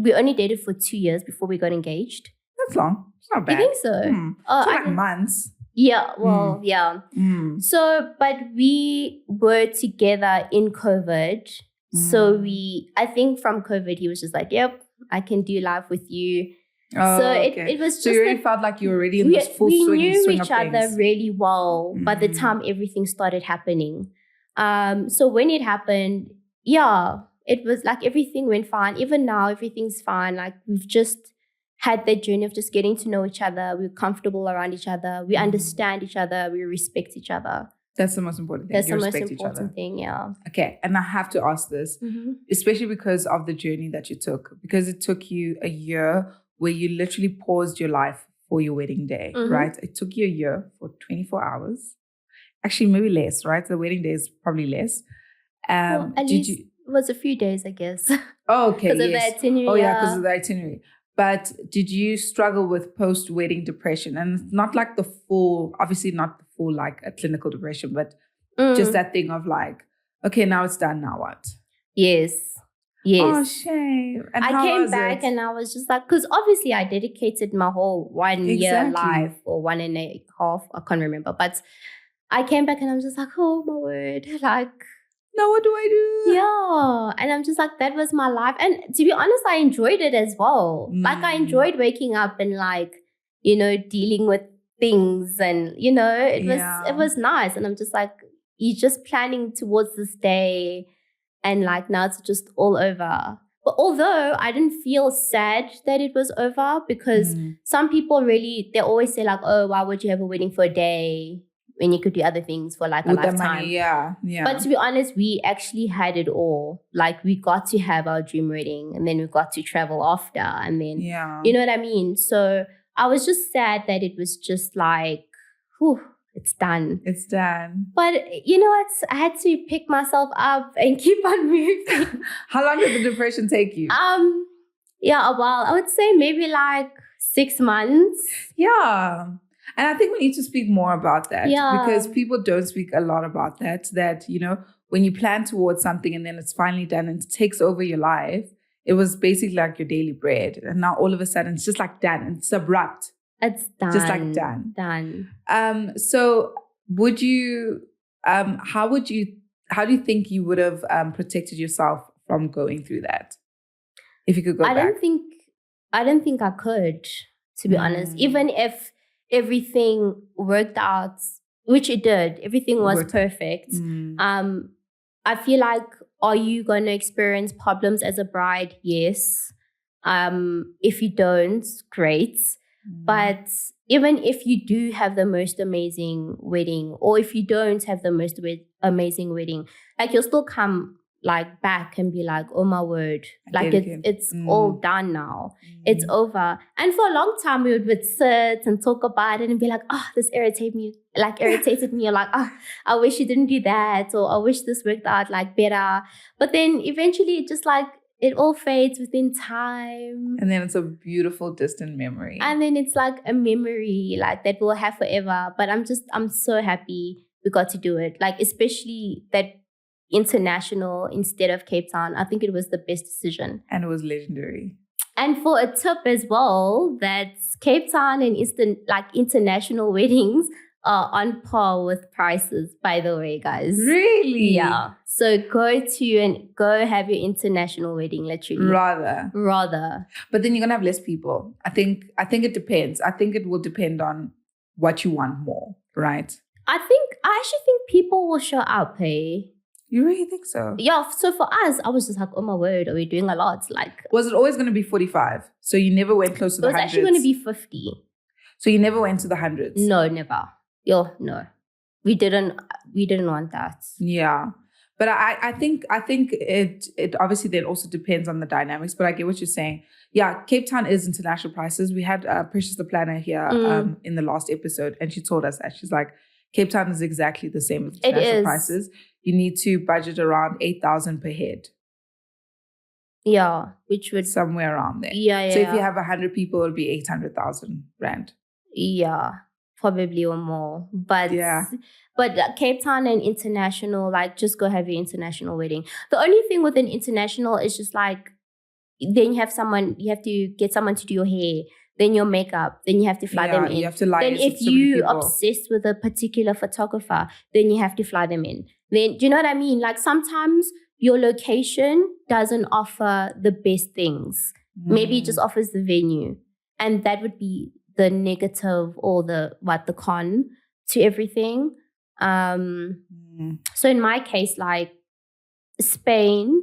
We only dated for 2 years before we got engaged. That's long. It's not bad. You think so? It's like months. Yeah, well, yeah. So, but we were together in COVID. So I think from COVID, he was just like, yep, I can do life with you. Oh, so okay. it was just so you already felt like you were already in this full swing of things. We knew each other really well by the time everything started happening. So when it happened, it was like everything went fine. Even now, everything's fine. Like we've just had that journey of just getting to know each other. We're comfortable around each other. We understand each other. We respect each other. That's the most important thing. That's the most important thing, yeah. Okay, and I have to ask this, especially because of the journey that you took, because it took you a year where you literally paused your life for your wedding day, right? It took you a year for 24 hours. Actually, maybe less, right? The wedding day is probably less. At least it was a few days, I guess. Oh, okay, Because of the itinerary. Oh, yeah, because of the itinerary. But did you struggle with post-wedding depression? And not like the full, obviously not the full like a clinical depression, but just that thing of like, okay, now it's done, now what? Yes. Oh, shame. And I came back and I was just like, because obviously I dedicated my whole 1 year life or 1.5 I can't remember. But I came back and I was just like, oh my word, like, now what do I do? Yeah. And I'm just like, that was my life. And to be honest, I enjoyed it as well. Like I enjoyed waking up and like, dealing with things and, it was nice. And I'm just like, you're just planning towards this day and like now it's just all over. But although I didn't feel sad that it was over because some people really, they always say like, oh, why would you have a wedding for a day when you could do other things for like a lifetime? Money, yeah. But to be honest, we actually had it all. Like we got to have our dream wedding and then we got to travel after and then, you know what I mean? So I was just sad that it was just like, whew, it's done. It's done. But you know what? I had to pick myself up and keep on moving. How long did the depression take you? A while. I would say maybe like 6 months. Yeah. And I think we need to speak more about that because people don't speak a lot about that, when you plan towards something and then it's finally done and it takes over your life, it was basically like your daily bread. And now all of a sudden it's just like done and it's abrupt. It's done. Just like done. Done. So would you, how do you think you would have protected yourself from going through that? If you could go back. I don't think I could, to be honest. Even if everything worked out, which it did. Everything was perfect. I feel like, are you going to experience problems as a bride? Yes. If you don't, great. But even if you do have the most amazing wedding, or if you don't have the most amazing wedding, like you'll still come like back and be like, oh my word, like it's all done now. It's over. And for a long time we would sit and talk about it and be like, oh, this irritated me, or like, oh, I wish you didn't do that, or I wish this worked out like better. But then eventually it just like, it all fades within time. And then it's a beautiful distant memory. And then it's like a memory like that we'll have forever. But I'm so happy we got to do it. Like especially that international instead of Cape Town. I think it was the best decision. And it was legendary. And for a tip as well, that Cape Town and international weddings are on par with prices, by the way, guys. Really? Yeah. So go have your international wedding, literally. Rather. But then you're gonna have less people. I think it depends. I think it will depend on what you want more, right? I think I actually think people will show up, hey? You really think so? Yeah, so for us, I was just like, oh my word, are we doing a lot? Like, Was it always going to be 45? So you never went close to it the was hundreds? actually going to be 50. So you never went to the hundreds? No, never. No. We didn't want that. Yeah. But I think it obviously then also depends on the dynamics, but I get what you're saying. Yeah, Cape Town is international prices. We had Precious the Planner here in the last episode, and she told us that. She's like, Cape Town is exactly the same as international prices. You need to budget around 8,000 per head. Yeah, which would somewhere around there. Yeah. So if you have 100 people, it'll be 800,000 rand. Yeah, probably or more. But Cape Town and international, like, just go have your international wedding. The only thing with an international is just like, then you have to get someone to do your hair, then your makeup, then you have to fly them in. You have to lie. Then if you're obsessed with a particular photographer, then you have to fly them in. Then, do you know what I mean? Like, sometimes your location doesn't offer the best things. Maybe it just offers the venue. And that would be the negative or the con to everything. So in my case, like, Spain,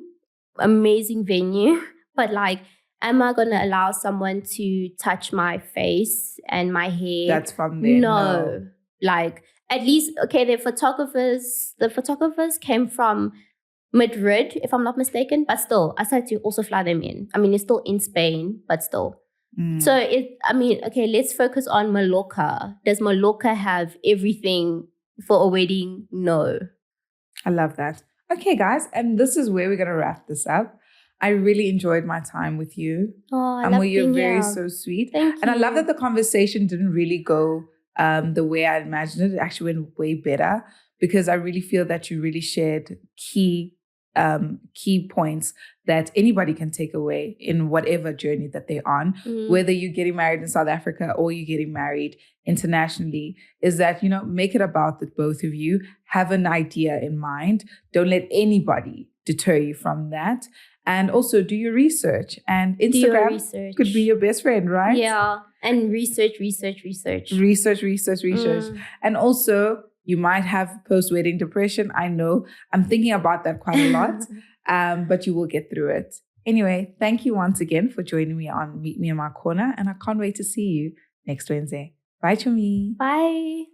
amazing venue, but like, am I going to allow someone to touch my face and my hair? That's from there. No. Like, at least, okay, the photographers came from Madrid, if I'm not mistaken, but still, I started to also fly them in. I mean, it's still in Spain, but still. So, let's focus on Mallorca. Does Mallorca have everything for a wedding? No. I love that. Okay, guys, and this is where we're going to wrap this up. I really enjoyed my time with you. Oh, I love being here. So sweet. Thank you. And I love that the conversation didn't really go the way I imagined it. It actually went way better because I really feel that you really shared key points that anybody can take away in whatever journey that they're on, whether you're getting married in South Africa or you're getting married internationally, is that, make it about the both of you. Have an idea in mind. Don't let anybody deter you from that. And also do your research. And Instagram could be your best friend, right? Yeah. And research. And also, you might have post-wedding depression. I know. I'm thinking about that quite a lot. But you will get through it. Anyway, thank you once again for joining me on Meet Me in My Corner. And I can't wait to see you next Wednesday. Bye, Chumi. Bye.